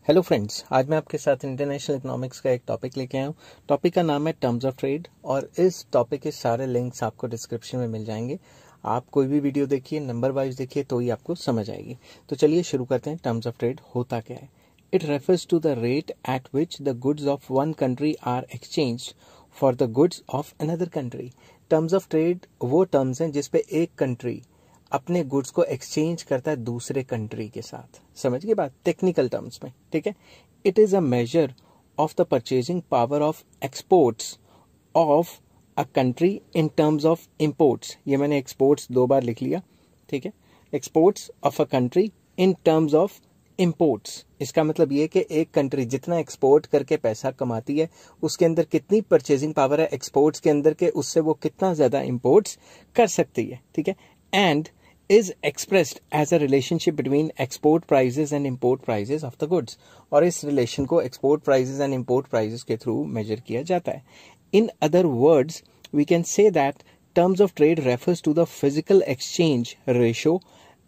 Hello friends, आज मैं आपके साथ इंटरनेशनल इकोनॉमिक्स का एक टॉपिक लेके आया हूँ। टॉपिक का नाम है टर्म्स ऑफ ट्रेड और इस टॉपिक के सारे लिंक्स आपको डिस्क्रिप्शन में मिल जाएंगे। आप कोई भी वीडियो देखिए, नंबर वाइज देखिए तो ही आपको समझ आएगी। तो चलिए शुरू करते हैं। टर्म्स ऑफ ट्रेड होता क्या है? It refers to the rate at which the goods of one country are exchange for the goods of another country. Terms of trade वो टर्म्स हैं जिसपे एक कंट्री अपने गुड्स को एक्सचेंज करता है दूसरे कंट्री के साथ। समझ गए बात टेक्निकल टर्म्स में, ठीक है। It is a measure of the purchasing power of exports of a country in terms of imports. ये मैंने एक्सपोर्ट्स 2 बार लिख लिया, ठीक है। Exports of a country in terms of imports, इसका मतलब ये कि एक कंट्री जितना एक्सपोर्ट करके पैसा कमाती है उसके अंदर कितनी परचेजिंग पावर है एक्सपोर्ट्स के अंदर के उससे वो कितना ज्यादा इंपोर्ट्स कर सकती है, ठीक है। And is expressed as a relationship between export prices and import prices of the goods। और इस रिलेशन को export prices and import prices के थ्रू मेजर किया जाता है। In other words, we can say that terms of trade refers to the physical exchange ratio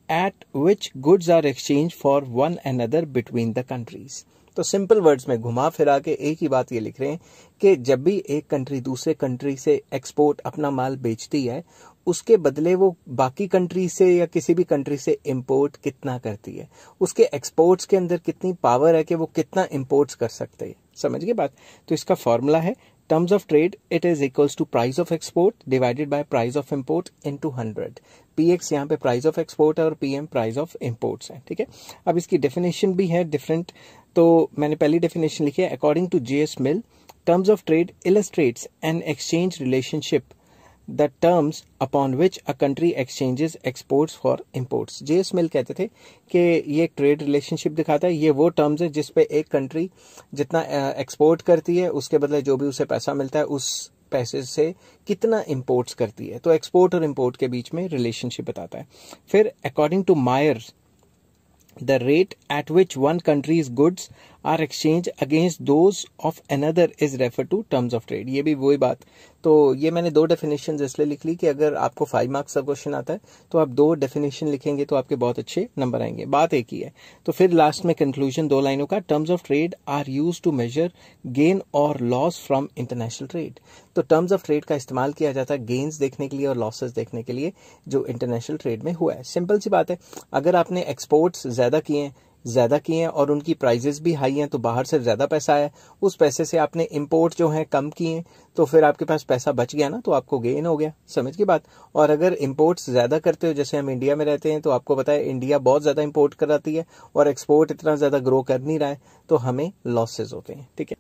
at which goods are exchanged for one another between the countries। तो simple words में घुमा फिरा के एक ही बात ये लिख रहे हैं कि जब भी एक कंट्री दूसरे कंट्री से एक्सपोर्ट अपना माल बेचती है उसके बदले वो बाकी कंट्री से या किसी भी कंट्री से इंपोर्ट कितना करती है, उसके एक्सपोर्ट्स के अंदर कितनी पावर है कि वो कितना इंपोर्ट्स कर सकते हैं। समझ गए बात? तो इसका फॉर्मूला है terms of trade it is equals to price of export divided by price of import into 100। PX यहाँ पे प्राइस ऑफ एक्सपोर्ट है और पीएम प्राइस ऑफ इंपोर्ट्स है, ठीक है। अब इसकी डेफिनेशन भी है डिफरेंट, तो मैंने पहली डेफिनेशन लिखी है। According to JS Mill, terms of trade illustrates an exchange relationship the terms upon which a country exchanges exports for imports। JS Mill कहते थे कि ये एक ट्रेड रिलेशनशिप दिखाता है। ये वो टर्म्स है जिसपे एक कंट्री जितना एक्सपोर्ट करती है उसके बदले जो भी उसे पैसा मिलता है उस पैसे से कितना इंपोर्ट्स करती है। तो एक्सपोर्ट और इंपोर्ट के बीच में रिलेशनशिप बताता है। फिर according to Mayar, the rate at which one country's goods are exchanged against those of another is referred to terms of trade। ये भी वही बात। तो ये मैंने 2 डेफिनेशन इसलिए लिख ली कि अगर आपको 5 मार्क्स का क्वेश्चन आता है तो आप 2 डेफिनेशन लिखेंगे तो आपके बहुत अच्छे नंबर आएंगे। बात एक ही है। तो फिर लास्ट में कंक्लूजन 2 लाइनों का, terms of trade are use to measure gain और लॉस फ्रॉम इंटरनेशनल ट्रेड। तो टर्म्स ऑफ ट्रेड का इस्तेमाल किया जाता है गेन्स देखने के लिए और लॉसेस देखने के लिए जो इंटरनेशनल ट्रेड में हुआ है। सिंपल सी बात है, अगर आपने एक्सपोर्ट्स ज्यादा किए हैं और उनकी प्राइजेस भी हाई हैं तो बाहर से ज्यादा पैसा आया, उस पैसे से आपने इंपोर्ट जो है कम किए तो फिर आपके पास पैसा बच गया ना, तो आपको गेन हो गया। समझ की बात? और अगर इंपोर्ट्स ज्यादा करते हो, जैसे हम इंडिया में रहते हैं तो आपको पता है इंडिया बहुत ज्यादा इंपोर्ट कराती है और एक्सपोर्ट इतना ज्यादा ग्रो कर नहीं रहा है तो हमें लॉसेज होते हैं, ठीक है।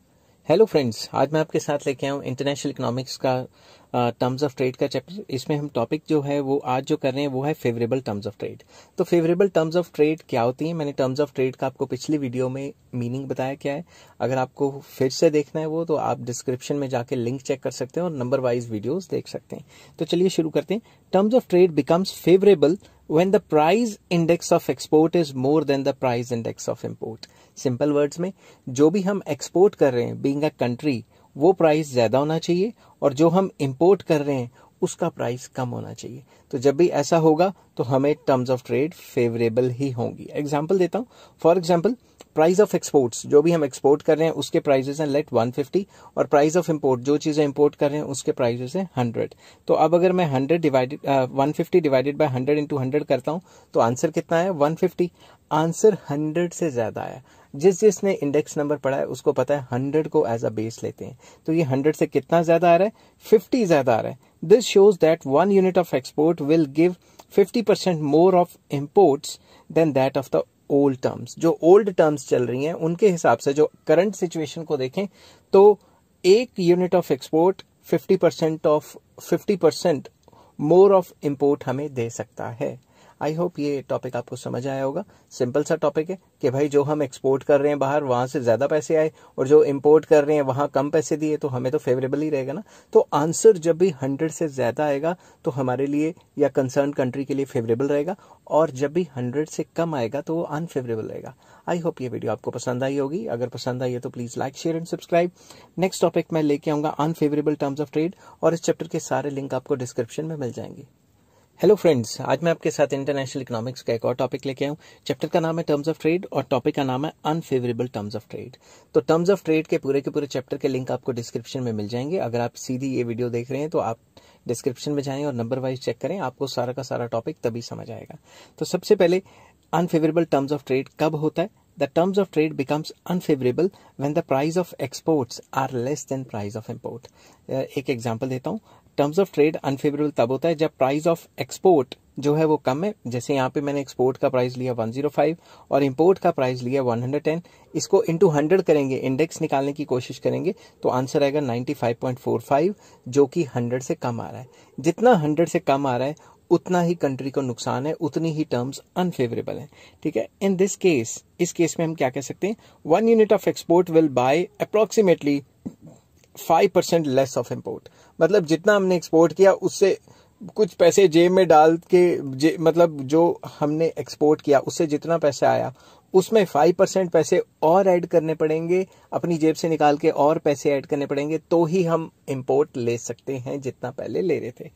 हेलो फ्रेंड्स, आज मैं आपके साथ लेके आया हूँ इंटरनेशनल इकोनॉमिक्स का टर्म्स ऑफ ट्रेड का चैप्टर। इसमें हम टॉपिक जो है वो आज जो कर रहे हैं वो है फेवरेबल टर्म्स ऑफ ट्रेड। तो फेवरेबल टर्म्स ऑफ ट्रेड क्या होती है? मैंने टर्म्स ऑफ ट्रेड का आपको पिछली वीडियो में मीनिंग बताया क्या है। अगर आपको फिर से देखना है वो तो आप डिस्क्रिप्शन में जाके लिंक चेक कर सकते हैं और नंबर वाइज वीडियोस देख सकते हैं। तो चलिए शुरू करते हैं। Terms of trade becomes favourable when the price index of export is more than the price index of import। Simple words में, जो भी हम एक्सपोर्ट कर रहे हैं बीइंग अ कंट्री वो प्राइस ज्यादा होना चाहिए और जो हम इंपोर्ट कर रहे हैं उसका प्राइस कम होना चाहिए। तो जब भी ऐसा होगा तो हमें टर्म्स ऑफ ट्रेड फेवरेबल ही होंगी। एग्जांपल देता हूं। For example, price of exports, जो भी हम एक्सपोर्ट कर रहे हैं उसके प्राइसेस हैं लेट 150 और प्राइस ऑफ इंपोर्ट, जो चीजें इंपोर्ट कर रहे हैं उसके प्राइसेस हैं 100। तो अब अगर मैं 150 डिवाइडेड बाय 100 इंटू 100 करता हूं तो आंसर कितना है? 150। आंसर 100 से ज्यादा आया। जिसने इंडेक्स नंबर पढ़ा है उसको पता है 100 को एज अ बेस लेते हैं। तो ये 100 से कितना ज्यादा आ रहा है? 50 ज्यादा आ रहा है। This shows that 1 unit of export will give 50% more of imports then that of the old terms. जो ओल्ड टर्म्स चल रही हैं उनके हिसाब से जो करंट सिचुएशन को देखें तो एक unit of export 50% more of import हमें दे सकता है। आई होप ये टॉपिक आपको समझ आया होगा। सिंपल सा टॉपिक है कि भाई जो हम एक्सपोर्ट कर रहे हैं बाहर वहां से ज्यादा पैसे आए और जो इंपोर्ट कर रहे हैं वहां कम पैसे दिए तो हमें तो फेवरेबल ही रहेगा ना। तो आंसर जब भी 100 से ज्यादा आएगा तो हमारे लिए या कंसर्न कंट्री के लिए फेवरेबल रहेगा और जब भी 100 से कम आएगा तो वो अनफेवरेबल रहेगा। आई होप ये वीडियो आपको पसंद आई होगी। अगर पसंद आई है तो please like, share and subscribe. Next topic मैं लेके आऊंगा अनफेवरेबल टर्म्स ऑफ ट्रेड और इस चैप्टर के सारे लिंक आपको डिस्क्रिप्शन में मिल जाएंगे। हेलो फ्रेंड्स, आज मैं आपके साथ इंटरनेशनल इकोनॉमिक्स का एक और टॉपिक लेके आया हूँ। चैप्टर का नाम है टर्म्स ऑफ ट्रेड और टॉपिक का नाम है अनफेवरेबल टर्म्स ऑफ ट्रेड। तो टर्म्स ऑफ ट्रेड के पूरे चैप्टर के लिंक आपको डिस्क्रिप्शन में मिल जाएंगे। अगर आप सीधी ये वीडियो देख रहे हैं तो आप डिस्क्रिप्शन में जाएं और नंबर वाइज चेक करें, आपको सारा का सारा टॉपिक तभी समझ आएगा। तो सबसे पहले अनफेवरेबल टर्म्स ऑफ ट्रेड कब होता है? The terms of trade becomes unfavorable when the price of exports are less than price of import. एक एग्जांपल देता हूँ। टर्म्स ऑफ ट्रेड अनफेवरेबल तब होता है जब प्राइस ऑफ एक्सपोर्ट जो है वो कम है। जैसे यहाँ पे मैंने एक्सपोर्ट का प्राइस लिया 105 और इंपोर्ट का प्राइस लिया 110। इसको इंटू 100 करेंगे, इंडेक्स निकालने की कोशिश करेंगे तो आंसर आएगा 95.45, जो कि 100 से कम आ रहा है। जितना 100 से कम आ रहा है उतना ही कंट्री को नुकसान है, उतनी ही टर्म्स अनफेवरेबल है। ठीक है, इन दिस केस, इस केस में हम क्या कह सकते हैं? 1 unit of export will buy approximately 5% less of import. मतलब जितना हमने एक्सपोर्ट किया उससे कुछ पैसे जेब में डाल के मतलब जो हमने एक्सपोर्ट किया उससे जितना पैसा आया उसमें 5% पैसे और ऐड करने पड़ेंगे, अपनी जेब से निकाल के और पैसे ऐड करने पड़ेंगे, तो ही हम इंपोर्ट ले सकते हैं जितना पहले ले रहे थे।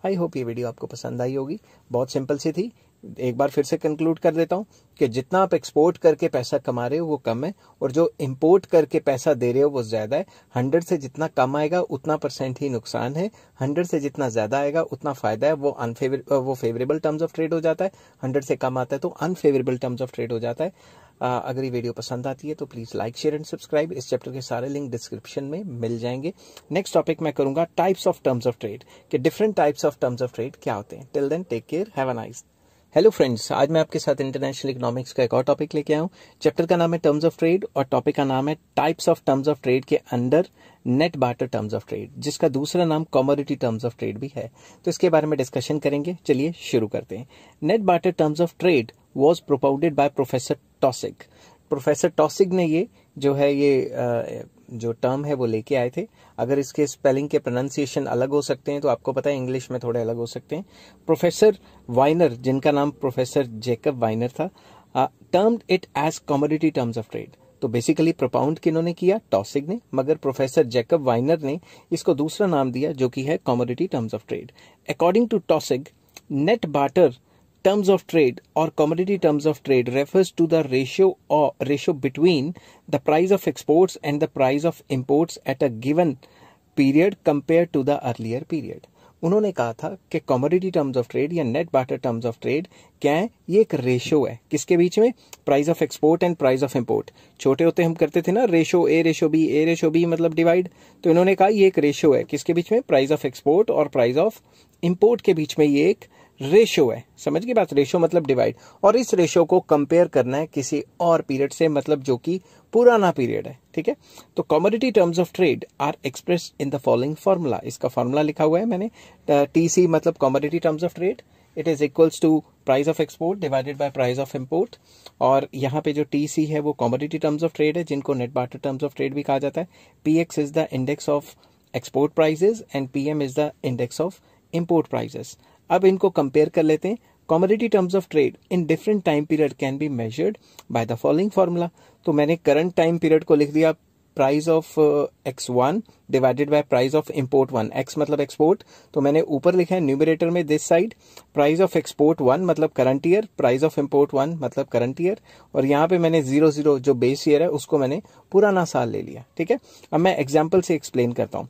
आई होप ये वीडियो आपको पसंद आई होगी। बहुत सिंपल सी थी। एक बार फिर से कंक्लूड कर देता हूँ कि जितना आप एक्सपोर्ट करके पैसा कमा रहे हो वो कम है और जो इंपोर्ट करके पैसा दे रहे हो वो ज्यादा है। 100 से जितना कम आएगा उतना % ही नुकसान है, 100 से जितना ज्यादा आएगा उतना फायदा है। वो फेवरेबल टर्म्स ऑफ ट्रेड हो जाता है, 100 से कम आता है तो अनफेवरेबल टर्म्स ऑफ ट्रेड हो जाता है। अगर ये वीडियो पसंद आती है तो please like, share and subscribe. इस चैप्टर के सारे लिंक डिस्क्रिप्शन में मिल जाएंगे। नेक्स्ट टॉपिक मैं करूंगा types of terms of trade, कि different types of terms of trade क्या होते हैं। Till then take care, have a nice. Hello friends, आज मैं आपके साथ इंटरनेशनल इकोनॉमिक्स का एक और टॉपिक लेके आया हूँ। चैप्टर का नाम है टर्म्स ऑफ ट्रेड और टॉपिक का नाम है types of terms of trade के अंदर net barter terms of trade, जिसका दूसरा नाम कमोडिटी टर्म्स ऑफ ट्रेड भी है। तो इसके बारे में डिस्कशन करेंगे। चलिए शुरू करते हैं। Net barter terms of trade was propounded by professor Taussig. Professor Taussig ने ये जो टर्म है वो लेके आए थे। अगर इसके स्पेलिंग के प्रोनाउंसिएशन अलग हो सकते हैं तो आपको पता है इंग्लिश में थोड़े अलग हो सकते हैं। प्रोफेसर वाइनर, जिनका नाम प्रोफेसर जेकब वाइनर था, termed it as commodity terms of trade. तो बेसिकली प्रोपाउंड किन्होंने किया? टॉसिग ने, मगर प्रोफेसर जेकब वाइनर ने इसको दूसरा नाम दिया जो कि है commodity terms of trade. According to Taussig, net barter terms of trade or commodity terms of trade refers to the ratio between the price of exports and the price of imports at a given period compared to the earlier period। उन्होंने कहा था कि commodity terms of trade या net barter terms of trade क्या है? ये एक ratio है। किसके बीच में? Price of export and price of import. छोटे होते हम करते थे ना ratio A ratio B, A ratio B मतलब डिवाइड। तो इन्होंने कहा ये एक रेशो है। किसके बीच में? प्राइस ऑफ एक्सपोर्ट और प्राइस ऑफ इंपोर्ट के बीच में ये एक रेशो है। समझ गए बात? रेशो मतलब डिवाइड। और इस रेशो को कंपेयर करना है किसी और पीरियड से, मतलब जो कि पुराना पीरियड है। ठीक है, तो commodity terms of trade are expressed in the following formula. इसका फॉर्मूला लिखा हुआ है मैंने। टीसी मतलब commodity terms of trade, it is equals to price of export divided by price of import. और यहाँ पे जो टीसी है वो कमोडिटी टर्म्स ऑफ ट्रेड है, जिनको net barter terms of trade भी कहा जाता है। Px is the index of export prices and PM is the index of import prices. अब इनको कंपेयर कर लेते हैं। Commodity terms of trade in different time period can be measured by the following formula. तो मैंने current time period को लिख दिया price of x1 divided by price of import 1। x मतलब एक्सपोर्ट, तो मैंने ऊपर लिखा है न्यूमरेटर में this side price of export 1 मतलब current year, price of import 1 मतलब करंट ईयर, और यहाँ पे मैंने 00 जो बेस ईयर है उसको मैंने पुराना साल ले लिया। ठीक है, अब मैं एग्जाम्पल से एक्सप्लेन करता हूँ।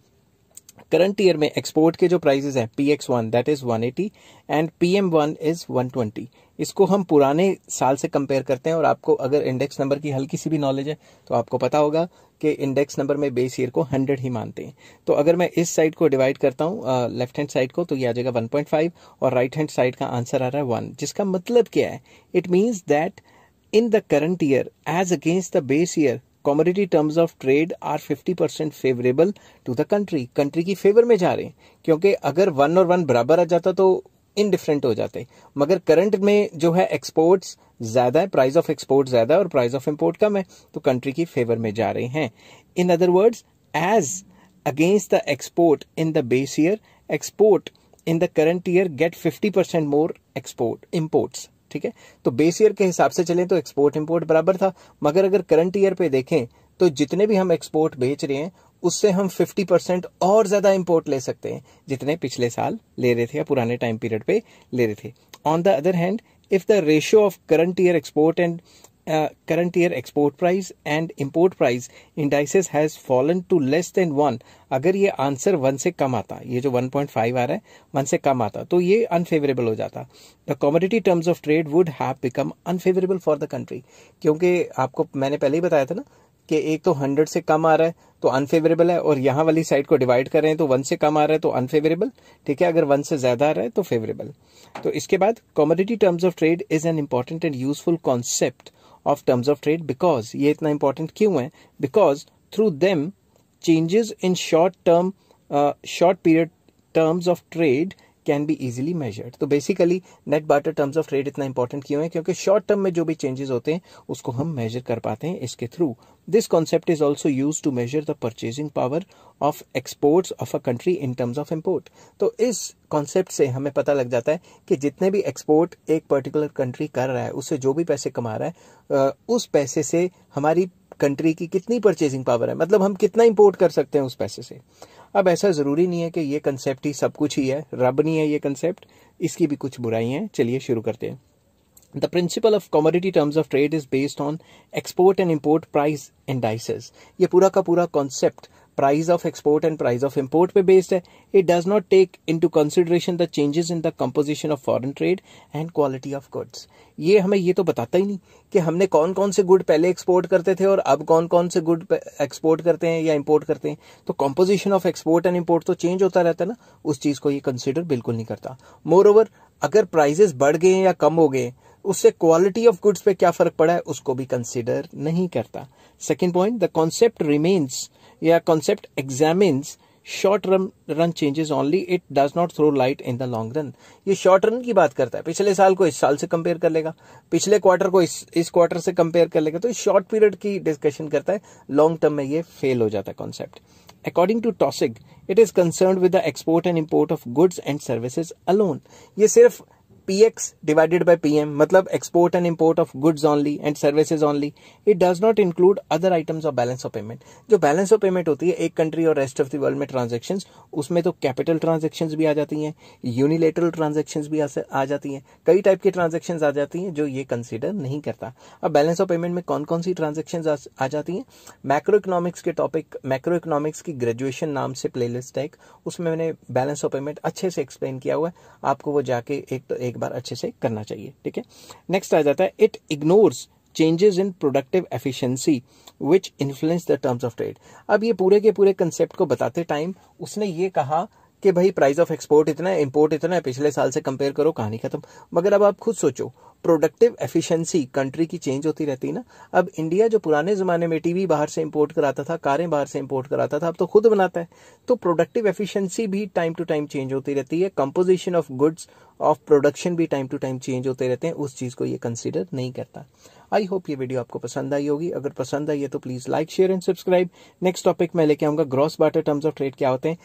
करंट ईयर में एक्सपोर्ट के जो प्राइसेस हैं PX1 that is 180 and PM1 is 120। इसको हम पुराने साल से कंपेयर करते हैं। और आपको अगर इंडेक्स नंबर की हल्की सी भी नॉलेज है तो आपको पता होगा कि इंडेक्स नंबर में बेस ईयर को 100 ही मानते हैं। तो अगर मैं इस साइड को डिवाइड करता हूँ लेफ्ट हैंड साइड को, तो ये आ जाएगा 1.5 और राइट हैंड साइड का आंसर आ रहा है 1, जिसका मतलब क्या है? It means that in the current year as against the base year commodity terms of trade are 50% favourable to the country. Country की फेवर में जा रहे हैं, क्योंकि अगर 1 और 1 बराबर आ जाता तो इनडिफरेंट हो जाते। मगर करंट में जो है एक्सपोर्ट्स ज्यादा है, प्राइस ऑफ एक्सपोर्ट ज्यादा है और प्राइस ऑफ इंपोर्ट कम है, तो कंट्री की फेवर में जा रहे हैं। In other words, as against the export in the base year, export in the current year get 50% more export imports. ठीक है, तो बेस ईयर के हिसाब से चलें तो एक्सपोर्ट इंपोर्ट बराबर था, मगर अगर करंट ईयर पे देखें तो जितने भी हम एक्सपोर्ट बेच रहे हैं उससे हम 50% और ज्यादा इंपोर्ट ले सकते हैं जितने पिछले साल ले रहे थे या पुराने टाइम पीरियड पे ले रहे थे. On the other hand, if the ratio of current year export price and import price indices has fallen to less than 1, अगर ये आंसर 1 से कम आता, ये जो 1.5 आ रहा है 1 से कम आता, तो ये अनफेवरेबल हो जाता. The commodity terms of trade would have become unfavourable for the country. क्योंकि आपको मैंने पहले ही बताया था ना कि एक तो 100 से कम आ रहा है तो अनफेवरेबल है, और यहाँ वाली साइड को डिवाइड कर रहे हैं तो 1 से कम आ रहा है तो अनफेवरेबल. ठीक है, अगर 1 से ज्यादा आ रहा है तो फेवरेबल. तो इसके बाद commodity terms of trade is an important and useful concept of terms of trade because ये इतना important क्यों है? Because through them changes in short period terms of trade can be easily measured. तो basically net barter terms of trade इतना important क्यों है? क्योंकि short term में जो भी changes होते हैं उसको हम measure कर पाते हैं इसके through. This concept is also used to measure the purchasing power of exports of a country in terms of import. तो इस कॉन्सेप्ट से हमें पता लग जाता है कि जितने भी एक्सपोर्ट एक पर्टिकुलर कंट्री कर रहा है, उससे जो भी पैसे कमा रहा है, उस पैसे से हमारी कंट्री की कितनी परचेजिंग पावर है, मतलब हम कितना इंपोर्ट कर सकते हैं उस पैसे से. अब ऐसा जरूरी नहीं है कि ये कंसेप्ट ही सब कुछ ही है, रब नहीं है ये कंसेप्ट, इसकी भी कुछ बुराइयां हैं. चलिए शुरू करते हैं. The principle of commodity terms of trade is based on export and import price indices. ये पूरा का पूरा concept price of export and price of import पे based है. It does not take into consideration the changes in the composition of foreign trade and quality of goods. ये हमें ये तो बताता ही नहीं कि हमने कौन कौन से गुड पहले एक्सपोर्ट करते थे और अब कौन कौन से गुड एक्सपोर्ट करते हैं या इंपोर्ट करते हैं. तो composition of export and import तो चेंज होता रहता है ना, उस चीज को ये कंसिडर बिल्कुल नहीं करता. मोर ओवर, अगर प्राइजेस बढ़ गए या कम हो गए, उससे क्वालिटी ऑफ गुड्स पे क्या फर्क पड़ा है उसको भी कंसीडर नहीं करता. Second point, the concept remains या concept examines short run changes only, it does not throw light in the long run. ये शॉर्ट रन की बात करता है, पिछले साल को इस साल से कंपेयर कर लेगा, पिछले क्वार्टर को इस क्वार्टर से कंपेयर कर लेगा, तो शॉर्ट पीरियड की डिस्कशन करता है. लॉन्ग टर्म में ये फेल हो जाता है concept. According to TOSIG, it is concerned with the export and import of goods and services alone. ये सिर्फ PX divided by PM, मतलब export and import of goods only and services only. It does not include other items of balance of payment. जो balance of payment होती है एक country और rest of the world में transactions, उसमें तो capital transactions भी आ जाती हैं, unilateral transactions भी आ जाती हैं, कई टाइप की transactions आ जाती हैं जो ये consider नहीं करता. अब balance of payment में कौन कौन सी transactions आ जाती हैं? मैक्रो इकोनॉमिक्स के टॉपिक, मैक्रो इकोनॉमिक्स की ग्रेजुएशन नाम से प्लेलिस्ट है, उसमें मैंने बैलेंस ऑफ पेमेंट अच्छे से एक्सप्लेन किया हुआ है, आपको वो जाके एक बार अच्छे से करना चाहिए. ठीक है, नेक्स्ट आ जाता है, it ignores changes in productive efficiency which influence the terms of trade. अब ये पूरे के पूरे कंसेप्ट को बताते टाइम उसने ये कहा कि भाई प्राइस ऑफ एक्सपोर्ट इतना है, इंपोर्ट इतना है, पिछले साल से कंपेयर करो, कहानी खत्म. मगर अब आप खुद सोचो, प्रोडक्टिव एफिशिएंसी कंट्री की चेंज होती रहती है ना. अब इंडिया जो पुराने जमाने में टीवी बाहर से इंपोर्ट कराता था, कारें बाहर से इंपोर्ट कराता था, अब तो खुद बनाता है. तो प्रोडक्टिव एफिशिएंसी भी टाइम टू टाइम चेंज होती रहती है. Composition of goods of production भी टाइम टू टाइम चेंज होते रहते हैं, उस चीज को ये कंसीडर नहीं करता. आई होप ये वीडियो आपको पसंद आई होगी. अगर पसंद आई है तो please like, share and subscribe. Next topic मैं लेके आऊंगा gross barter terms of trade क्या होते हैं.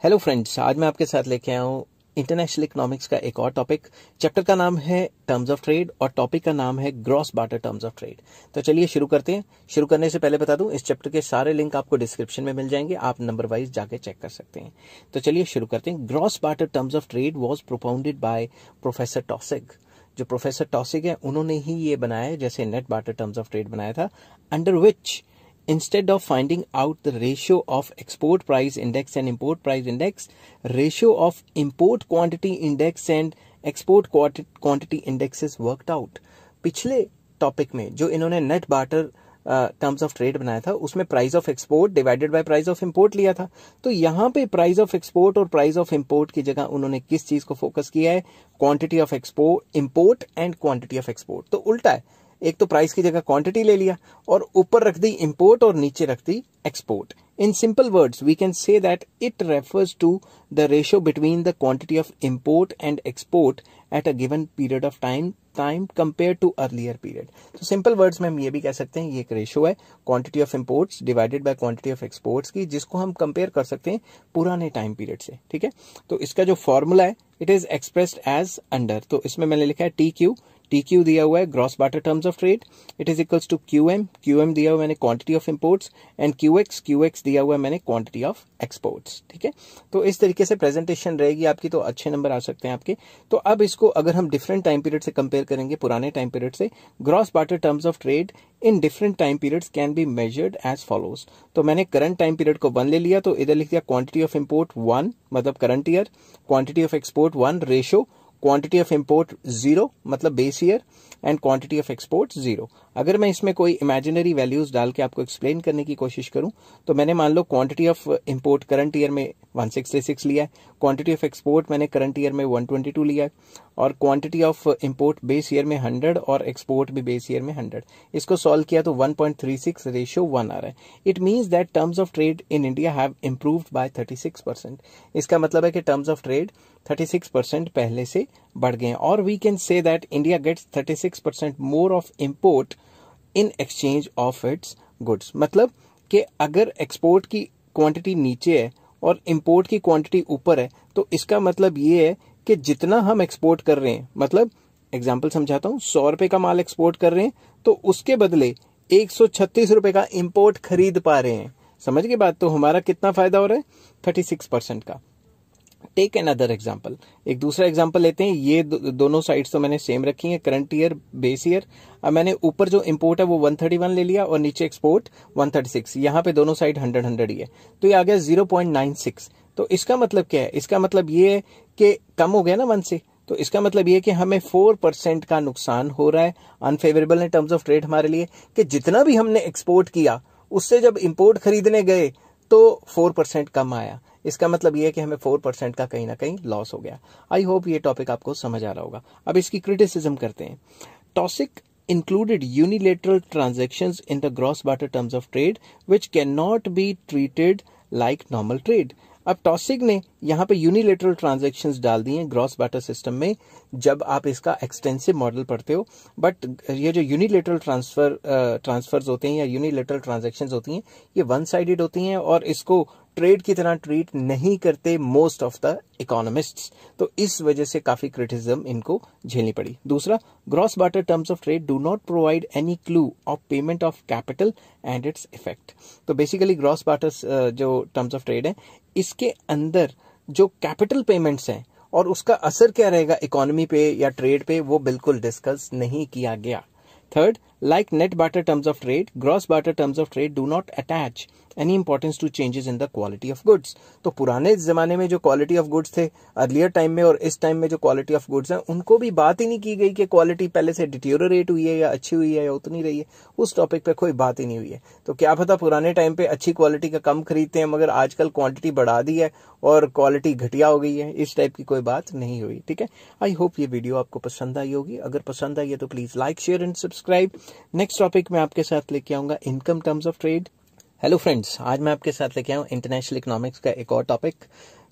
हेलो फ्रेंड्स, आज मैं आपके साथ लेके आया हूँ इंटरनेशनल इकोनॉमिक्स का एक और टॉपिक. चैप्टर का नाम है टर्म्स ऑफ ट्रेड और टॉपिक का नाम है gross barter terms of trade. तो चलिए शुरू करते हैं. शुरू करने से पहले बता दूं, इस चैप्टर के सारे लिंक आपको डिस्क्रिप्शन में मिल जाएंगे, आप नंबर वाइज जाके चेक कर सकते हैं. तो चलिए शुरू करते हैं. Gross barter terms of trade was propounded by professor Taussig. जो प्रोफेसर टॉसिग है उन्होंने ही ये बनाया, जैसे net barter terms of trade बनाया था, under which instead of finding out the ratio of export price index and import price index, ratio of import quantity index and export quantity index is worked out. पिछले topic में जो इन्होंने net barter terms of trade बनाया था, उसमें price of export divided by price of import लिया था. तो यहाँ पे प्राइस ऑफ एक्सपोर्ट और प्राइस ऑफ इंपोर्ट की जगह उन्होंने किस चीज को फोकस किया है? Quantity of export, import and quantity of export. तो उल्टा है, एक तो प्राइस की जगह क्वांटिटी ले लिया और ऊपर रख दी इंपोर्ट और नीचे रख दी export. In simple words, we can say that it refers to the ratio between the quantity of import and export at a given period of time compared to earlier period. तो simple words में हम ये भी कह सकते हैं, ये एक रेशियो है quantity of imports divided by quantity of exports की, जिसको हम कंपेयर कर सकते हैं पुराने टाइम पीरियड से. ठीक है, तो इसका जो फॉर्मूला है, it is expressed as under. तो इसमें मैंने लिखा है TQ. TQ दिया हुआ है gross barter terms of trade, it is equals to QM, QM दिया हुआ है मैंने quantity of imports, and QX, QX दिया हुआ है मैंने क्वांटिटी ऑफ एक्सपोर्ट्स। ठीक है, तो इस तरीके से प्रेजेंटेशन रहेगी आपकी, तो अच्छे नंबर आ सकते हैं आपके। तो अब इसको अगर हम डिफरेंट टाइम पीरियड से कंपेयर करेंगे, पुराने टाइम पीरियड से, gross barter terms of trade in different time periods can be measured as follows. तो मैंने करंट टाइम पीरियड को 1 ले लिया, तो इधर लिख दिया क्वांटिटी ऑफ इंपोर्ट 1 मतलब current year, quantity of export 1 ratio, quantity of import 0 मतलब base year, and quantity of export 0। अगर मैं इसमें कोई इमेजिनरी वैल्यूज डाल के आपको एक्सप्लेन करने की कोशिश करूं, तो मैंने मान लो quantity of import current year में 1636 लिया है, क्वांटिटी ऑफ एक्सपोर्ट मैंने करंट ईयर में 122 लिया है, और quantity of import base year में 100 और एक्सपोर्ट भी बेस ईयर में 100। इसको सॉल्व किया तो 1.36 रेशियो 1 आ रहा है। It means that terms of trade in India have improved by 36%। इसका मतलब है कि टर्म्स ऑफ ट्रेड 36% पहले से बढ़ गए हैं, और we can say that India gets 36% more of import in exchange of its goods. मतलब कि अगर एक्सपोर्ट की क्वांटिटी नीचे है और इंपोर्ट की क्वांटिटी ऊपर है, तो इसका मतलब ये है कि जितना हम एक्सपोर्ट कर रहे हैं, मतलब एग्जांपल समझाता हूं, 100 रुपए का माल एक्सपोर्ट कर रहे हैं, तो उसके बदले 136 रुपए का इंपोर्ट खरीद पा रहे हैं। समझ गए बात? तो हमारा कितना फायदा हो रहा है? 36% का। टेक अनदर एग्जाम्पल, एक दूसरा एग्जाम्पल लेते हैं। ये दोनों साइड्स तो मैंने सेम रखी हैं, करंट ईयर बेस ईयर। अब मैंने ऊपर जो इंपोर्ट है वो 131 ले लिया और नीचे एक्सपोर्ट 136। यहाँ पे दोनों साइड 100 ही है, तो ये आ गया 0.96। तो इसका मतलब क्या है? इसका मतलब ये है कि कम हो गया ना 1 से, तो इसका मतलब ये है कि हमें 4% का नुकसान हो रहा है। अनफेवरेबल है टर्म्स ऑफ ट्रेड हमारे लिए, कि जितना भी हमने एक्सपोर्ट किया उससे जब इंपोर्ट खरीदने गए तो 4% कम आया। इसका मतलब ये है कि हमें 4% का कहीं ना कहीं लॉस हो गया। आई होप ये टॉपिक आपको समझ आ रहा होगा। अब इसकी क्रिटिसिज्म करते हैं। टॉसिक included unilateral transactions in the gross barter terms of trade which cannot be treated like normal trade। अब टॉसिक ने यहाँ पे यूनिलेटरल ट्रांजैक्शंस डाल दिए हैं ग्रॉस बार्टर सिस्टम में, जब आप इसका एक्सटेंसिव मॉडल पढ़ते हो। बट ये जो यूनिलेटरल ट्रांसफर्स होते हैं या यूनिलेटरल ट्रांजैक्शंस होती हैं, ये वन साइडेड होती हैं और इसको ट्रेड की तरह ट्रीट नहीं करते मोस्ट ऑफ द इकोनॉमिस्ट्स। तो इस वजह से काफी क्रिटिसिज्म इनको झेलनी पड़ी। दूसरा, gross barter terms of trade do not provide any clue of payment of capital and its effect. तो बेसिकली ग्रॉस बार्टर जो टर्म्स ऑफ ट्रेड है, इसके अंदर जो कैपिटल पेमेंट्स हैं और उसका असर क्या रहेगा इकोनॉमी पे या ट्रेड पे, वो बिल्कुल डिस्कस नहीं किया गया। Third, like net barter terms of trade, gross barter terms of trade do not attach any importance to changes in the quality of goods। तो पुराने जमाने में जो क्वालिटी ऑफ गुड्स थे अर्लियर टाइम में, और इस टाइम में जो क्वालिटी ऑफ गुड्स हैं, उनको भी बात ही नहीं की गई कि क्वालिटी पहले से डिटेरियोरेट हुई है या अच्छी हुई है या उतनी रही है। उस टॉपिक पे कोई बात ही नहीं हुई है। तो क्या पता पुराने टाइम पे अच्छी क्वालिटी का कम खरीदते हैं, मगर आजकल क्वांटिटी बढ़ा दी है और क्वालिटी घटिया हो गई है। इस टाइप की कोई बात नहीं हुई। ठीक है, आई होप ये वीडियो आपको पसंद आई होगी। अगर पसंद आई है तो please like, share and subscribe. Next topic मैं आपके साथ लेके आऊंगा income terms of trade. Hello friends, आज मैं आपके साथ लेके आऊँ इंटरनेशनल इकोनॉमिक्स का एक और टॉपिक।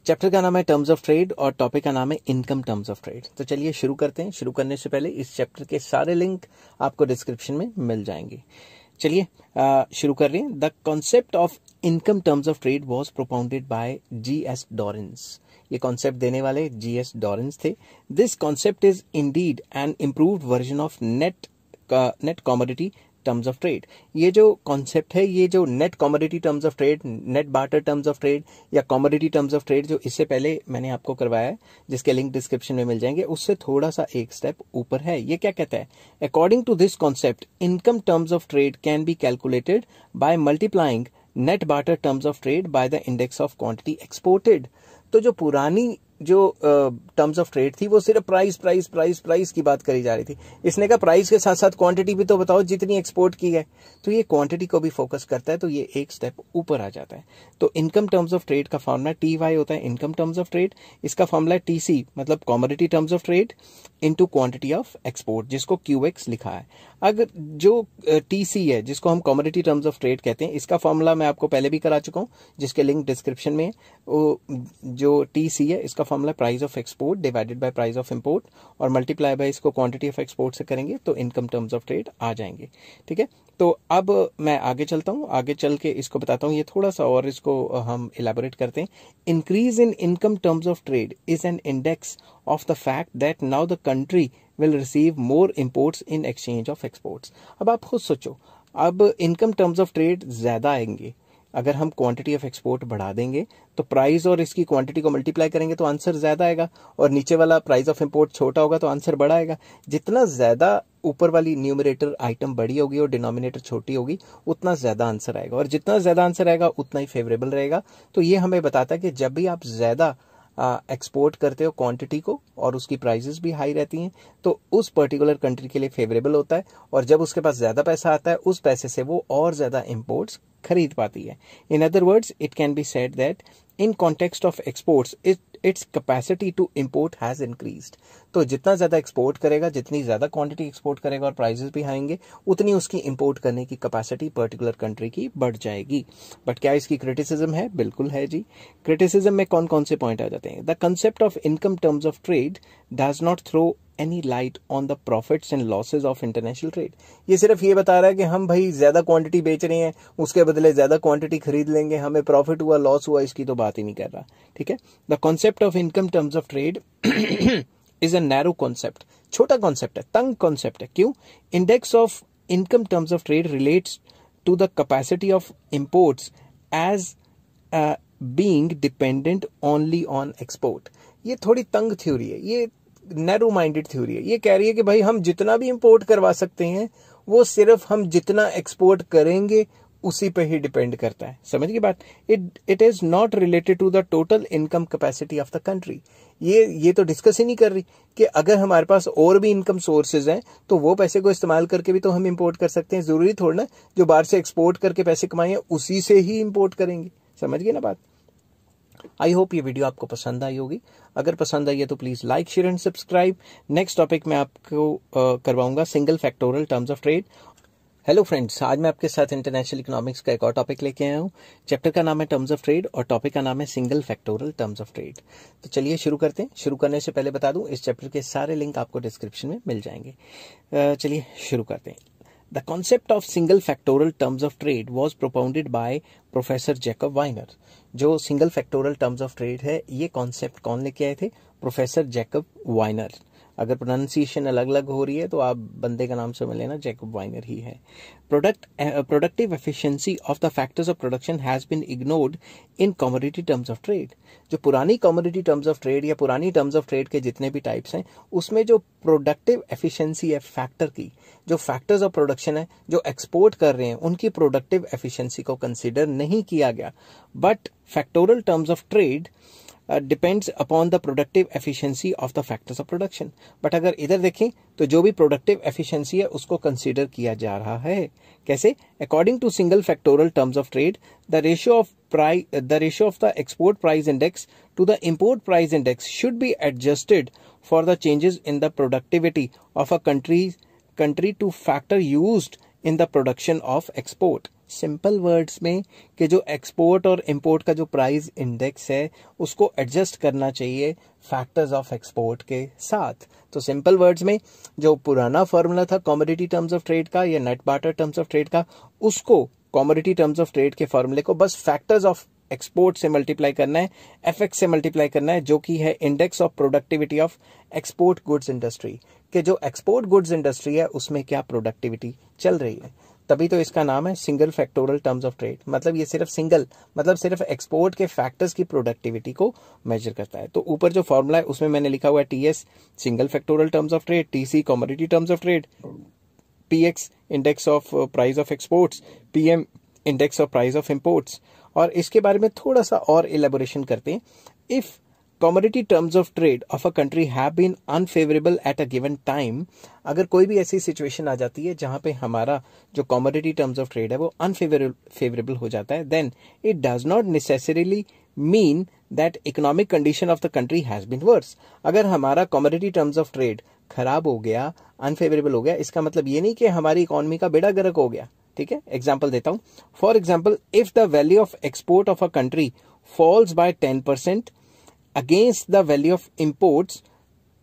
चैप्टर का नाम है टर्म्स ऑफ ट्रेड और टॉपिक का नाम है इनकम टर्म्स ऑफ ट्रेड। तो चलिए शुरू करते हैं। शुरू करने से पहले इस चैप्टर के सारे लिंक आपको डिस्क्रिप्शन में मिल जाएंगे। चलिए शुरू कर रहे हैं। The concept of income terms of trade was propounded bye G.S. डॉरेंस। ये कॉन्सेप्ट देने वाले G.S. डॉरेंस थे। This concept is Indeed N improved version of net commodity terms of trade. ये जो कॉन्सेप्ट है, ये जो net commodity terms of trade, net barter terms of trade या कॉमोडिटी टर्म्स ऑफ ट्रेड, जो इससे पहले मैंने आपको करवाया है, जिसके लिंक डिस्क्रिप्शन में मिल जाएंगे, उससे थोड़ा सा एक स्टेप ऊपर है। ये क्या कहता है? According to this concept, income terms of trade can be calculated by multiplying net barter terms of trade by the index of quantity exported. तो जो पुरानी जो टर्म्स ऑफ ट्रेड थी, वो सिर्फ प्राइस की बात करी जा रही थी। इसने कहा प्राइस के साथ साथ क्वांटिटी भी तो बताओ जितनी एक्सपोर्ट की है। तो ये क्वांटिटी को भी फोकस करता है, तो ये एक स्टेप ऊपर आ जाता है। तो इनकम टर्म्स ऑफ ट्रेड का फॉर्मूला TY होता है, इनकम टर्म्स ऑफ ट्रेड। इसका फॉर्मूला है TC मतलब commodity terms of trade into quantity of export, जिसको QX लिखा है। अगर जो TC है, जिसको हम कॉमोडिटी टर्म्स ऑफ ट्रेड कहते हैं, इसका फॉर्मूला मैं आपको पहले भी करा चुका हूं, जिसके लिंक डिस्क्रिप्शन में है। जो TC है, इसका formula price of export divided by price of import और मल्टीप्लाई बाय इसको क्वांटिटी ऑफ एक्सपोर्ट से करेंगे तो इनकम टर्म्स ऑफ ट्रेड आ जाएंगे। ठीक है, तो अब मैं आगे चलता हूँ, आगे चल के इसको बताता हूँ, ये थोड़ा सा और इसको हम इलेबोरेट करते हैं। Increase in income terms of trade is N index of the fact that now the country will receive more imports in exchange of exports. अब आप खुद सोचो, अब इनकम टर्म्स ऑफ ट्रेड ज्यादा आएंगे अगर हम क्वांटिटी ऑफ एक्सपोर्ट बढ़ा देंगे, तो प्राइस और इसकी क्वांटिटी को मल्टीप्लाई करेंगे तो आंसर ज्यादा आएगा, और नीचे वाला प्राइस ऑफ इंपोर्ट छोटा होगा तो आंसर बड़ा आएगा। जितना ज्यादा ऊपर वाली न्यूमरेटर आइटम बड़ी होगी और डिनोमिनेटर छोटी होगी उतना ज्यादा आंसर आएगा, और जितना ज्यादा आंसर आएगा उतना ही फेवरेबल रहेगा। तो ये हमें बताता है कि जब भी आप ज्यादा एक्सपोर्ट करते हो क्वांटिटी को और उसकी प्राइसेस भी हाई रहती हैं तो उस पर्टिकुलर कंट्री के लिए फेवरेबल होता है, और जब उसके पास ज्यादा पैसा आता है उस पैसे से वो और ज्यादा इंपोर्ट्स खरीद पाती है। In other words it can be said that in context of exports its capacity to import has increased. तो जितना ज्यादा एक्सपोर्ट करेगा, जितनी ज्यादा क्वांटिटी एक्सपोर्ट करेगा और प्राइसेस भी आएंगे, उतनी उसकी इंपोर्ट करने की कैपेसिटी पर्टिकुलर कंट्री की बढ़ जाएगी। बट क्या इसकी क्रिटिसिज्म है? बिल्कुल है जी। क्रिटिसिज्म में कौन कौन से पॉइंट आ जाते हैं? The concept of income terms of trade does not throw any light on the profits and losses of international trade. ये सिर्फ ये बता रहा है कि हम भाई ज्यादा क्वांटिटी बेच रहे हैं, उसके बदले ज्यादा क्वांटिटी खरीद लेंगे, हमें प्रॉफिट हुआ लॉस हुआ इसकी तो बात ही नहीं कर रहा। ठीक है, the concept of income terms of trade is a narrow concept, छोटा कॉन्सेप्ट है, तंग कॉन्सेप्ट है। क्यों? Index of income terms of trade relates to the capacity of imports as being dependent only on export. ये थोड़ी तंग theory है, ये नैरो माइंडेड थ्योरी है। ये कह रही है कि भाई हम जितना भी इंपोर्ट करवा सकते हैं वो सिर्फ हम जितना एक्सपोर्ट करेंगे उसी पे ही डिपेंड करता है। समझ गई बात? It is not related to the total income capacity of the country. ये तो डिस्कस ही नहीं कर रही कि अगर हमारे पास और भी इनकम सोर्सेज हैं तो वो पैसे को इस्तेमाल करके भी तो हम इंपोर्ट कर सकते हैं। जरूरी थोड़ा ना जो बाहर से एक्सपोर्ट करके पैसे कमाए उसी से ही इंपोर्ट करेंगे। समझ गए ना बात? आई होप ये वीडियो आपको पसंद आई होगी। अगर पसंद आई है तो please like, share and subscribe. Next topic मैं आपको करवाऊंगा single factorial terms of trade. Hello friends, आज मैं आपके साथ इंटरनेशनल इकोनॉमिक्स का एक और टॉपिक लेके आया हूँ। चैप्टर का नाम है टर्म्स ऑफ ट्रेड और टॉपिक का नाम है single factorial terms of trade. तो चलिए शुरू करते हैं। शुरू करने से पहले बता दूं, इस चैप्टर के सारे लिंक आपको डिस्क्रिप्शन में मिल जाएंगे। चलिए शुरू करते हैं। The concept of single factorial terms of trade was propounded by Professor Jacob Weiner। जो single factorial terms of trade है, ये कॉन्सेप्ट कौन लेके आए थे? Professor Jacob Viner. अगर प्रोनाउंसिएशन अलग अलग हो रही है तो आप बंदे का नाम समझ लेना, जैकब वाइनर ही है। Productive efficiency of the factors of production has been ignored in commodity terms of trade. जो पुरानी कमोडिटी टर्म्स ऑफ ट्रेड या पुरानी टर्म्स ऑफ ट्रेड के जितने भी टाइप्स हैं, उसमें जो प्रोडक्टिव एफिशिएंसी है फैक्टर की, जो फैक्टर्स ऑफ प्रोडक्शन है जो एक्सपोर्ट कर रहे हैं, उनकी प्रोडक्टिव एफिशिएंसी को कंसीडर नहीं किया गया। But factorial terms of trade depends upon the productive efficiency of the factors of production. But अगर इधर देखें तो जो भी प्रोडक्टिव एफिशिएंसी है उसको कंसीडर किया जा रहा है। कैसे? According to single factorial terms of trade, the ratio of the export price index to the import price index should be adjusted for the changes in the productivity of a country to factor used in the production of export. Simple words में कि जो export और import का जो price index है उसको adjust करना चाहिए फैक्टर्स ऑफ एक्सपोर्ट के साथ। तो सिंपल वर्ड्स में जो पुराना फॉर्मूला था कमोडिटी टर्म्स ऑफ ट्रेड का या net barter terms of trade का, उसको कमोडिटी टर्म्स ऑफ ट्रेड के फॉर्मूले को बस फैक्टर्स ऑफ एक्सपोर्ट से मल्टीप्लाई करना है, एफएक्स से मल्टीप्लाई करना है, जो कि है index of productivity of export goods industry. कि जो एक्सपोर्ट गुड्स इंडस्ट्री है उसमें क्या प्रोडक्टिविटी चल रही है। तभी तो इसका नाम है single factorial terms of trade. मतलब ये सिर्फ सिंगल, मतलब सिर्फ एक्सपोर्ट के फैक्टर्स की प्रोडक्टिविटी को मेजर करता है। तो ऊपर जो फॉर्मूला है उसमें मैंने लिखा हुआ है TS single factorial terms of trade, TC commodity terms of trade, PX index of price of exports, PM index of price of imports. और इसके बारे में थोड़ा सा और इलेबोरेशन करते हैं। If commodity terms of trade of a country have been unfavorable at a given time, अगर कोई भी ऐसी सिचुएशन आ जाती है जहां पे हमारा जो commodity terms of trade है वो unfavorable हो जाता है, then it does not necessarily mean that economic condition of the country has been worse। अगर हमारा commodity terms of trade खराब हो गया, unfavorable हो गया, इसका मतलब ये नहीं कि हमारी इकोनॉमी का बेड़ा गर्क हो गया। ठीक है, एग्जाम्पल देता हूं। For example, if the value of export of a country falls by 10% against the value of imports,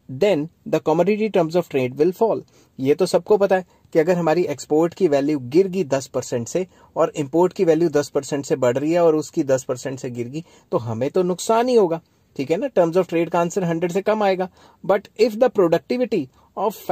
then the commodity terms of trade will fall. ये तो सबको पता है कि अगर हमारी एक्सपोर्ट की वैल्यू गिर गई 10% से और इंपोर्ट की वैल्यू 10% से बढ़ रही है और उसकी 10% से गिर गई तो हमें तो नुकसान ही होगा, ठीक है ना। टर्म्स ऑफ ट्रेड का आंसर 100 से कम आएगा। But if the productivity of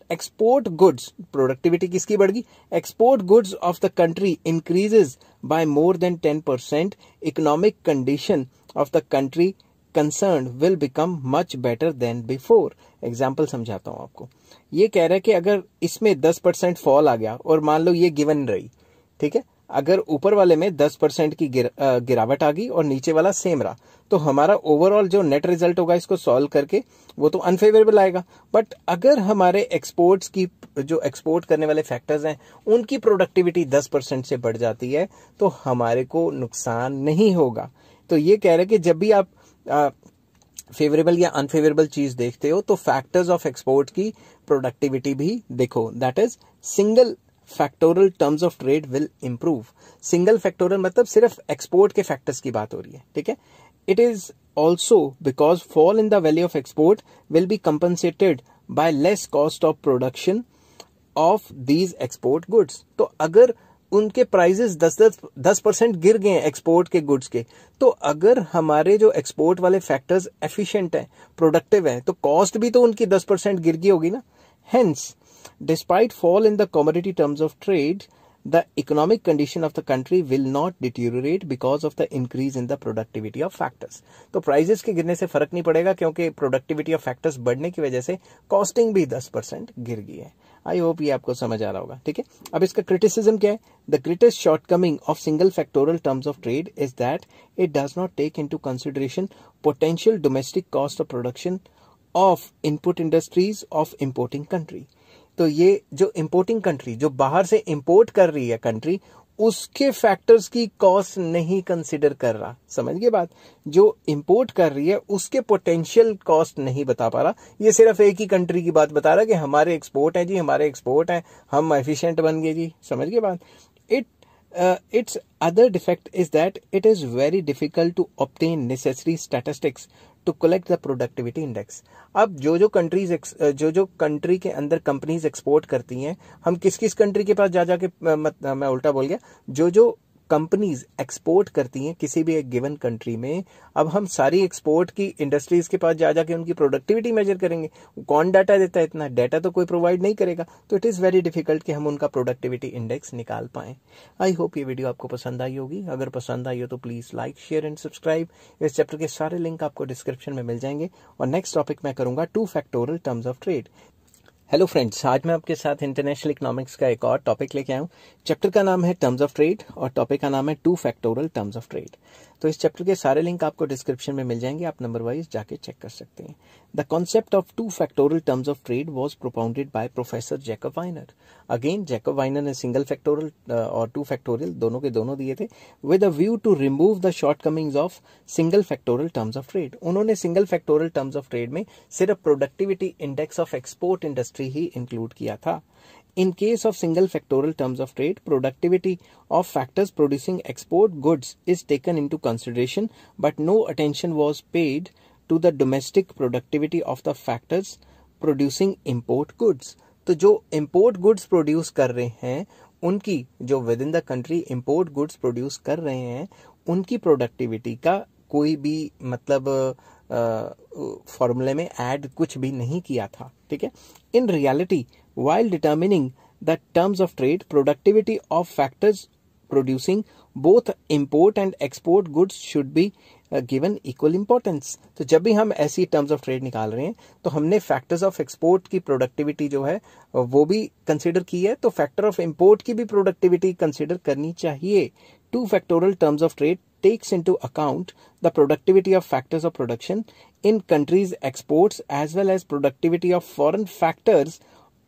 export goods, productivity किसकी बढ़ गई, export goods of the country increases by more than 10%, economic condition of the country concern will become much better than before. Example समझाता हूं आपको। ये कह रहा है कि अगर इसमें 10% फॉल आ गया और मान लो ये गिवन रही, ठीक है, अगर ऊपर वाले में 10% की गिरावट आ गई और नीचे वाला सेम रहा तो हमारा ओवरऑल जो नेट रिजल्ट होगा इसको सॉल्व करके वो तो अनफेवरेबल आएगा। बट अगर हमारे एक्सपोर्ट्स की जो एक्सपोर्ट करने वाले फैक्टर्स हैं उनकी प्रोडक्टिविटी 10% से बढ़ जाती है तो हमारे को नुकसान नहीं होगा। तो ये कह रहे हैं कि जब भी आप फेवरेबल या अनफेवरेबल चीज देखते हो तो फैक्टर्स ऑफ एक्सपोर्ट की प्रोडक्टिविटी भी देखो। That is single factoral terms of trade will improve. Single factorial मतलब सिर्फ एक्सपोर्ट के फैक्टर्स की बात हो रही है, ठीक है। It is also because fall in the value of export will be compensated by less cost of production of these export goods. तो अगर उनके प्राइजेस 10% गिर गए हैं एक्सपोर्ट के गुड्स के, तो अगर हमारे जो एक्सपोर्ट वाले फैक्टर्स एफिशिएंट हैं, प्रोडक्टिव हैं, तो कॉस्ट भी तो उनकी 10% गिर गई होगी ना। Hence despite fall in the commodity terms of trade, the economic condition of the country will not deteriorate because of the increase in the productivity of factors. तो प्राइजेस के गिरने से फर्क नहीं पड़ेगा क्योंकि प्रोडक्टिविटी ऑफ फैक्टर्स बढ़ने की वजह से कॉस्टिंग भी 10% गिर गई है। आई होप ये आपको समझ आ रहा होगा, ठीक है। अब इसका क्रिटिसिज्म क्या है? The greatest shortcoming of single factoral terms of trade is that it does not take into consideration potential domestic cost of production of input industries of importing country. तो ये जो इंपोर्टिंग कंट्री, जो बाहर से import कर रही है country, उसके फैक्टर्स की कॉस्ट नहीं कंसिडर कर रहा। समझ गए बात? जो इंपोर्ट कर रही है उसके पोटेंशियल कॉस्ट नहीं बता पा रहा। ये सिर्फ एक ही कंट्री की बात बता रहा है कि हमारे एक्सपोर्ट है जी, हमारे एक्सपोर्ट है, हम एफिशिएंट बन गए जी। समझ गए बात? Its other defect is that it is very difficult to obtain necessary statistics to collect the productivity index. अब जो कंट्रीज जो कंट्री के अंदर कंपनीज एक्सपोर्ट करती हैं, हम किस किस कंट्री के पास जा जाके मैं उल्टा बोल गया, जो कंपनीज एक्सपोर्ट करती हैं किसी भी एक गिवन कंट्री में, अब हम सारी एक्सपोर्ट की इंडस्ट्रीज के पास जा जाके उनकी प्रोडक्टिविटी मेजर करेंगे। कौन डाटा देता है? इतना डाटा तो कोई प्रोवाइड नहीं करेगा। तो इट इज़ वेरी डिफिकल्ट कि हम उनका प्रोडक्टिविटी इंडेक्स निकाल पाएं। आई होप ये वीडियो आपको पसंद आई होगी। अगर पसंद आई हो तो please like, share and subscribe. इस चैप्टर के सारे लिंक आपको डिस्क्रिप्शन में मिल जाएंगे। और नेक्स्ट टॉपिक मैं करूंगा 2 factoral terms of trade. Hello friends, आज मैं आपके साथ इंटरनेशनल इकोनॉमिक्स का एक और टॉपिक लेके आया हूँ। चैप्टर का नाम है टर्म्स ऑफ ट्रेड और टॉपिक का नाम है 2 फैक्टोरल टर्म्स ऑफ ट्रेड। तो इस चैप्टर के सारे लिंक आपको डिस्क्रिप्शन में मिल जाएंगे, आप नंबर वाइज जाके चेक कर सकते हैं। The concept of 2 factoral terms of trade was propounded by professor Jacob Viner. Again Jacob Viner ने सिंगल फैक्टोरल और 2 फैक्टोरियल दोनों के दोनों दिए थे with a view to remove the shortcomings of single factoral terms of trade. उन्होंने single factoral terms of trade में सिर्फ productivity index of export industry ही इंक्लूड किया था। In case of single factorial terms of trade, productivity of factors producing export goods is taken into consideration, but no attention was paid to the domestic productivity of the factors producing import goods. तो जो import goods produce कर रहे हैं उनकी, जो within the country import goods produce कर रहे हैं उनकी productivity का कोई भी मतलब फॉर्मूले में ऐड कुछ भी नहीं किया था, ठीक है। In reality while determining the terms of trade, productivity of factors producing both import and export goods should be given equal importance. तो जब भी हम ऐसी टर्म्स ऑफ ट्रेड निकाल रहे हैं तो हमने फैक्टर्स ऑफ एक्सपोर्ट की प्रोडक्टिविटी जो है वो भी कंसीडर की है, तो फैक्टर ऑफ इंपोर्ट की भी प्रोडक्टिविटी कंसीडर करनी चाहिए। 2 factoral terms of trade takes into account the productivity of factors of production in countries' exports as well as productivity of foreign factors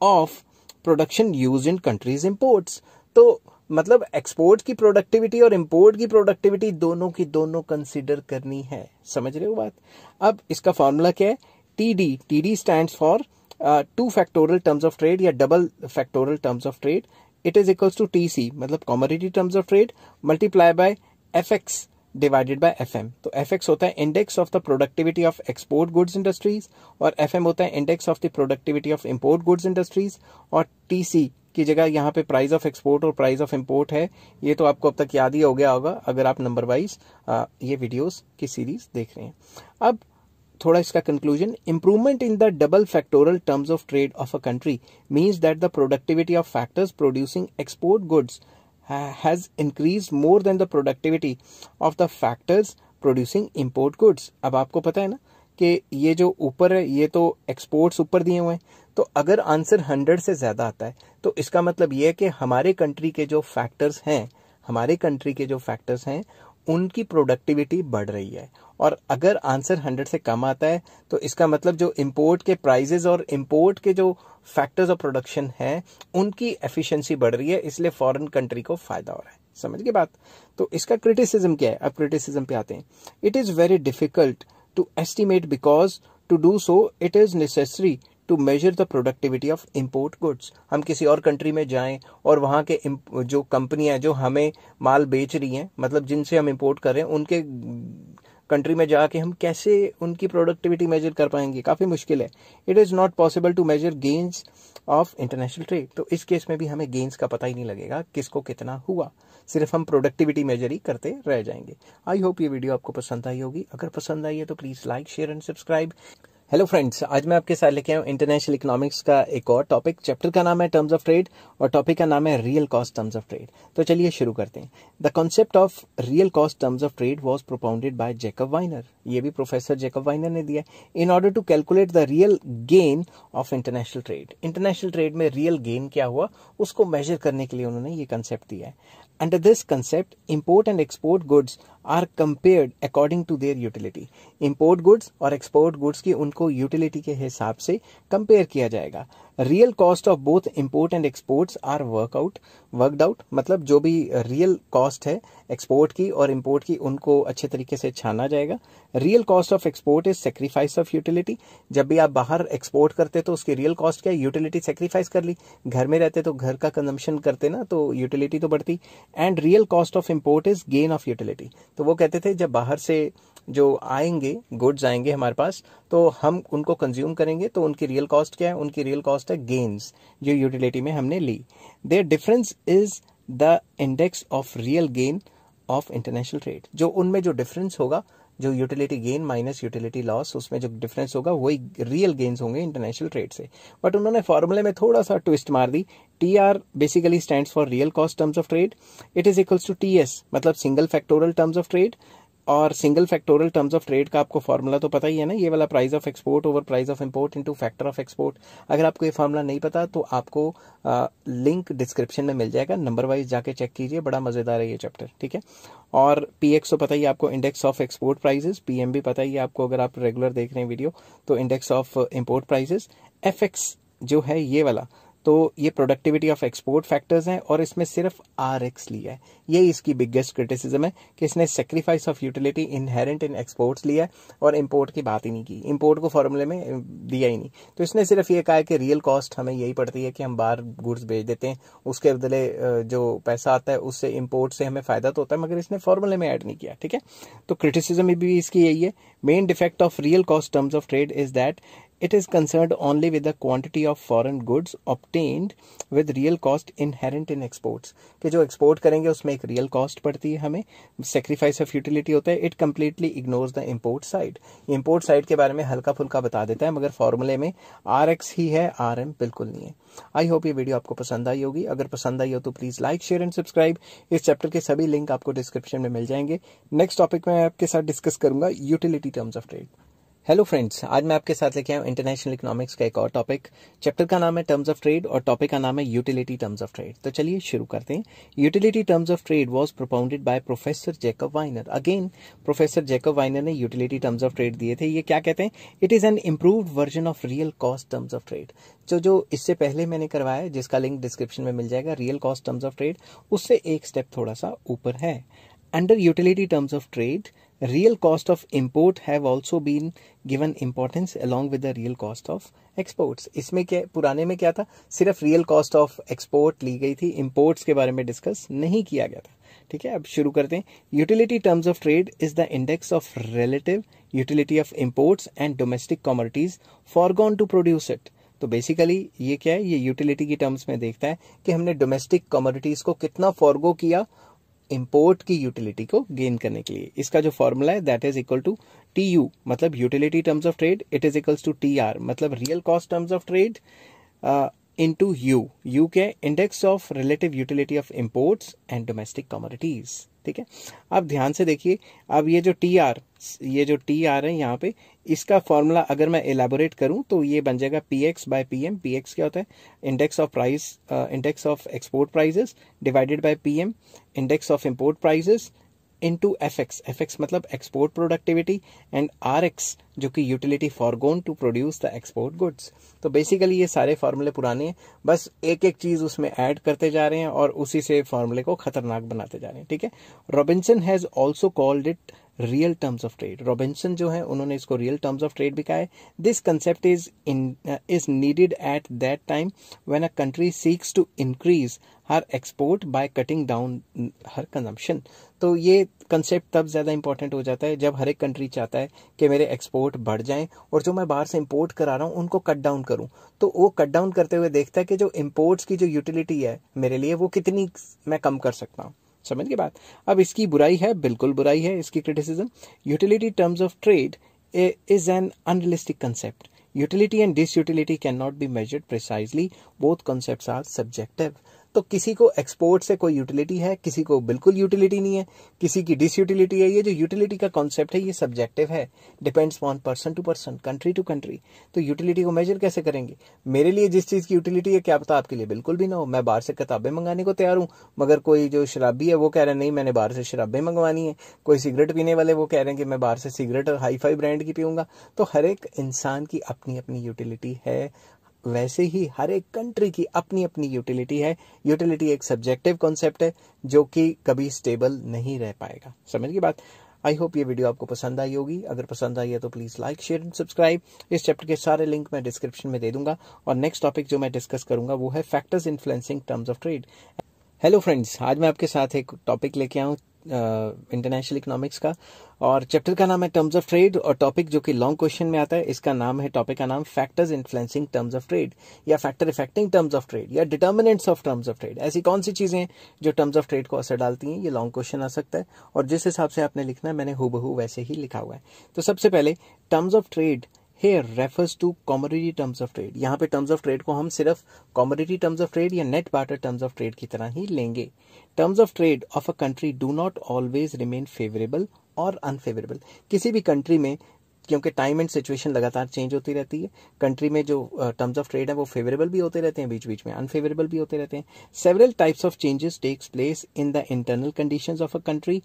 of production use in countries imports. तो मतलब export की productivity और import की productivity दोनों की दोनों consider करनी है। समझ रहे हो बात? अब इसका फॉर्मूला क्या है? TD stands for 2 factoral terms of trade या double factoral terms of trade. It is equals to TC मतलब commodity terms of trade multiply by FX divided by FM। तो FX होता है index of the productivity of export goods industries और FM होता है index of the productivity of import goods industries. और TC की जगह यहाँ पे प्राइस ऑफ एक्सपोर्ट और प्राइस ऑफ इंपोर्ट है। ये तो आपको अब तक याद ही हो गया होगा अगर आप नंबर वाइज ये वीडियोस की सीरीज देख रहे हैं। अब थोड़ा इसका conclusion, improvement in the double factoral terms of trade off a country means that the productivity of factors producing export goods has increased more than the productivity of the factors producing import goods। अब आपको पता है ना कि ये जो ऊपर है ये तो एक्सपोर्ट्स ऊपर दिए हुए हैं, तो अगर आंसर 100 से ज्यादा आता है तो इसका मतलब ये है कि हमारे कंट्री के जो फैक्टर्स हैं उनकी प्रोडक्टिविटी बढ़ रही है। और अगर आंसर 100 से कम आता है तो इसका मतलब जो इंपोर्ट के प्राइजेस और इंपोर्ट के जो फैक्टर्स ऑफ प्रोडक्शन है उनकी एफिशिएंसी बढ़ रही है, इसलिए फॉरेन कंट्री को फायदा हो रहा है। समझ गए बात? तो इसका क्रिटिसिज्म क्या है? अब क्रिटिसिज्म पे आते हैं। It is very difficult to estimate because to do so it is necessary to measure the productivity of import goods. हम किसी और कंट्री में जाएं और वहां के जो कंपनियां जो हमें माल बेच रही हैं, मतलब जिनसे हम इंपोर्ट कर रहे हैं, उनके कंट्री में जाके हम कैसे उनकी प्रोडक्टिविटी मेजर कर पाएंगे? काफी मुश्किल है। It is not possible to measure gains of international trade. तो इस केस में भी हमें गेन्स का पता ही नहीं लगेगा किसको कितना हुआ, सिर्फ हम प्रोडक्टिविटी मेजर ही करते रह जाएंगे। आई होप ये वीडियो आपको पसंद आई होगी। अगर पसंद आई है तो please like, share and subscribe. Hello friends, आज मैं आपके साथ लेके आया हूँ इंटरनेशनल इकोनॉमिक्स का एक और टॉपिक। चैप्टर का नाम है टर्म्स ऑफ ट्रेड और टॉपिक का नाम है real cost terms of trade. तो चलिए शुरू करते हैं। The concept of real cost terms of trade was propounded by Jacob Viner. ये भी प्रोफेसर जैकब वाइनर ने दिया in order to calculate the real gain of international trade. International trade में रियल गेन क्या हुआ उसको मेजर करने के लिए उन्होंने ये कंसेप्ट दिया है। Under this concept, import and export goods are compared according to their utility. Import goods और export goods की उनको utility के हिसाब से compare किया जाएगा। Real cost of both import and exports are worked out, मतलब जो भी real cost है export की और import की उनको अच्छे तरीके से छाना जाएगा। Real cost of export is sacrifice of utility। जब भी आप बाहर export करते तो उसकी real cost क्या है? Utility sacrifice कर ली। घर में रहते तो घर का consumption करते ना, तो utility तो बढ़ती। And real cost of import is gain of utility. तो वो कहते थे जब बाहर से जो आएंगे गुड्स आएंगे हमारे पास तो हम उनको कंज्यूम करेंगे, तो उनकी रियल कॉस्ट क्या है? उनकी रियल कॉस्ट है गेन्स जो यूटिलिटी में हमने ली। Their difference is the index of real gain of international trade. जो उनमें जो डिफरेंस होगा, जो utility gain minus utility loss, उसमें जो डिफरेंस होगा वही रियल गेन्स होंगे इंटरनेशनल ट्रेड से। बट उन्होंने फॉर्मूले में थोड़ा सा ट्विस्ट मार दी। TR basically stands for real cost terms of trade. It is equals to TS मतलब single factoral terms of trade. और single factoral terms of trade का आपको फॉर्मूला तो पता ही है ना, ये वाला price of export over price of import into factor of export. अगर आपको ये फॉर्मूला नहीं पता तो आपको लिंक डिस्क्रिप्शन में मिल जाएगा, नंबर वाइज जाके चेक कीजिए, बड़ा मजेदार है ये चैप्टर, ठीक है। और PX तो पता ही आपको, index of export prices. PM भी पता ही है आपको अगर आप रेगुलर देख रहे हैं वीडियो, तो index of import prices. FX जो है ये वाला, तो ये प्रोडक्टिविटी ऑफ एक्सपोर्ट फैक्टर्स हैं और इसमें सिर्फ RX लिया है। ये इसकी बिगेस्ट क्रिटिसिज्म है कि इसने sacrifice of utility inherent in exports लिया है और इंपोर्ट की बात ही नहीं की, इंपोर्ट को फॉर्मूले में दिया ही नहीं। तो इसने सिर्फ ये कहा है कि रियल कॉस्ट हमें यही पड़ती है कि हम बाहर गुड्स भेज देते हैं, उसके बदले जो पैसा आता है उससे इंपोर्ट से हमें फायदा तो होता है, मगर इसने फॉर्मूले में ऐड नहीं किया, ठीक है। तो क्रिटिसिज्म भी इसकी यही है। Main defect of real cost terms of trade is that it is concerned only with the quantity of foreign goods obtained with real cost inherent in exports। कि जो एक्सपोर्ट करेंगे उसमें एक रियल कॉस्ट पड़ती है हमें, सेक्रीफाइस ऑफ यूटिलिटी होता है। It completely ignores the import side. Import side के बारे में हल्का फुल्का बता देता है, मगर फॉर्मूले में RX ही है, RM बिल्कुल नहीं है। आई होप ये वीडियो आपको पसंद आई होगी। अगर पसंद आई हो तो please like, share and subscribe. इस चैप्टर के सभी लिंक आपको डिस्क्रिप्शन में मिल जाएंगे। नेक्स्ट टॉपिक में आपके साथ डिस्कस करूंगा utility terms of trade. Hello friends, आज मैं आपके साथ लेके आया हूँ इंटरनेशनल इकोनॉमिक्स का एक और टॉपिक। चैप्टर का नाम है टर्म्स ऑफ ट्रेड और टॉपिक का नाम है यूटिलिटी टर्म्स ऑफ ट्रेड। तो चलिए शुरू करते हैं। Utility terms of trade was propounded by professor Jacob Viner. Again professor Jacob Viner ने यूटिलिटी टर्म्स ऑफ ट्रेड दिए थे। ये क्या कहते हैं? It is an improved version of real cost terms of trade. जो इससे पहले मैंने करवाया है, जिसका लिंक डिस्क्रिप्शन में मिल जाएगा, real cost terms of trade, उससे एक स्टेप थोड़ा सा ऊपर है। Under utility terms of trade, real cost of import have also been given importance along with the real cost of exports। इसमें क्या, पुराने में क्या था, सिर्फ रियल कॉस्ट ऑफ एक्सपोर्ट ली गई थी, इंपोर्ट्स के बारे में डिस्कस नहीं किया गया था, ठीक है, अब शुरू करते हैं। Utility terms of trade is the index of relative utility of imports and domestic commodities foregone to produce it. तो बेसिकली ये क्या है, ये यूटिलिटी की टर्म्स में देखता है कि हमने डोमेस्टिक कमोडिटीज को कितना फॉरगो किया इंपोर्ट की यूटिलिटी को गेन करने के लिए। इसका जो फॉर्मूला है that is equal to TU, मतलब utility terms of trade, it is equals to TR, मतलब real cost terms of trade, into U क्या है, index of relative utility of imports and domestic commodities. ठीक है, अब ध्यान से देखिए, अब ये जो TR है यहाँ पे, इसका फॉर्मूला अगर मैं एलैबोरेट करूं तो ये बन जाएगा PX बाय PM। PX क्या होता है, index of price, index of export prices divided by PM, index of import prices, into FX मतलब एक्सपोर्ट प्रोडक्टिविटी, एंड RX जो कि utility forgone to produce the export goods. तो basically ये सारे फार्मूले पुराने हैं, बस एक एक चीज उसमें ऐड करते जा रहे हैं और उसी से फार्मूले को खतरनाक बनाते जा रहे हैं। ठीक है, Robinson has also called it real terms of trade. Robinson जो है उन्होंने इसको रियल टर्म्स ऑफ ट्रेड भी कहा है। This concept is needed at that time when a country seeks to increase her export by cutting down her consumption. तो ये concept तब ज्यादा इंपॉर्टेंट हो जाता है जब हर एक कंट्री चाहता है कि मेरे एक्सपोर्ट बढ़ जाएं और जो मैं बाहर से इंपोर्ट करा रहा हूं उनको कट डाउन करूं। तो वो कट डाउन करते हुए देखता है कि जो इंपोर्ट्स की जो यूटिलिटी है मेरे लिए वो कितनी मैं कम कर सकता हूं। समझ के बात। अब इसकी बुराई है, बिल्कुल बुराई है इसकी criticism. Utility terms of trade is an unrealistic concept. Utility and disutility can not be measured precisely, both concepts are subjective. तो किसी को एक्सपोर्ट से कोई यूटिलिटी है, किसी को बिल्कुल यूटिलिटी नहीं है, किसी की डिसयूटिलिटी है। ये जो यूटिलिटी का कॉन्सेप्ट है ये सब्जेक्टिव है, depends on person to person, country to country. तो यूटिलिटी को मेजर कैसे करेंगे? मेरे लिए जिस चीज की यूटिलिटी है क्या पता आपके लिए बिल्कुल भी ना हो। मैं बाहर से किताबें मंगाने को तैयार हूँ, मगर कोई जो शराबी है वो कह रहे हैं नहीं मैंने बाहर से शराबें मंगवानी है। कोई सिगरेट पीने वाले वो कह रहे हैं कि मैं बाहर से सिगरेट और हाई फाई ब्रांड की पीऊंगा। तो हर एक इंसान की अपनी अपनी यूटिलिटी है, वैसे ही हर एक कंट्री की अपनी अपनी यूटिलिटी है। यूटिलिटी एक सब्जेक्टिव कॉन्सेप्ट है जो कि कभी स्टेबल नहीं रह पाएगा। समझ की बात। आई होप ये वीडियो आपको पसंद आई होगी। अगर पसंद आई है तो please like, share and subscribe. इस चैप्टर के सारे लिंक मैं डिस्क्रिप्शन में दे दूंगा। और नेक्स्ट टॉपिक जो मैं डिस्कस करूंगा वो है factors influencing terms of trade. Hello friends, आज मैं आपके साथ एक टॉपिक लेके आऊँ इंटरनेशनल इकोनॉमिक्स का, और चैप्टर का नाम है टर्म्स ऑफ ट्रेड, और टॉपिक जो कि लॉन्ग क्वेश्चन में आता है इसका नाम है, टॉपिक का नाम factors influencing terms of trade, या factor affecting terms of trade, या determinants of terms of trade. ऐसी कौन सी चीजें जो टर्म्स ऑफ ट्रेड को असर डालती हैं, ये लॉन्ग क्वेश्चन आ सकता है और जिस हिसाब से आपने लिखना है मैंने हूबहू वैसे ही लिखा हुआ है। तो सबसे पहले terms of trade here refers to commodity terms of trade। यहाँ पे terms of trade को हम सिर्फ commodity terms of trade या net barter terms of trade की तरह ही लेंगे। Terms of trade of a country do not always remain favorable और unfavorable। किसी भी कंट्री में, क्योंकि टाइम एंड सिचुएशन लगातार चेंज होती रहती है, कंट्री में जो टर्म्स ऑफ ट्रेड है वो फेवरेबल भी होते रहते हैं, बीच बीच में अनफेवरेबल भी होते रहते हैं। Several types of changes takes place in the internal conditions of a country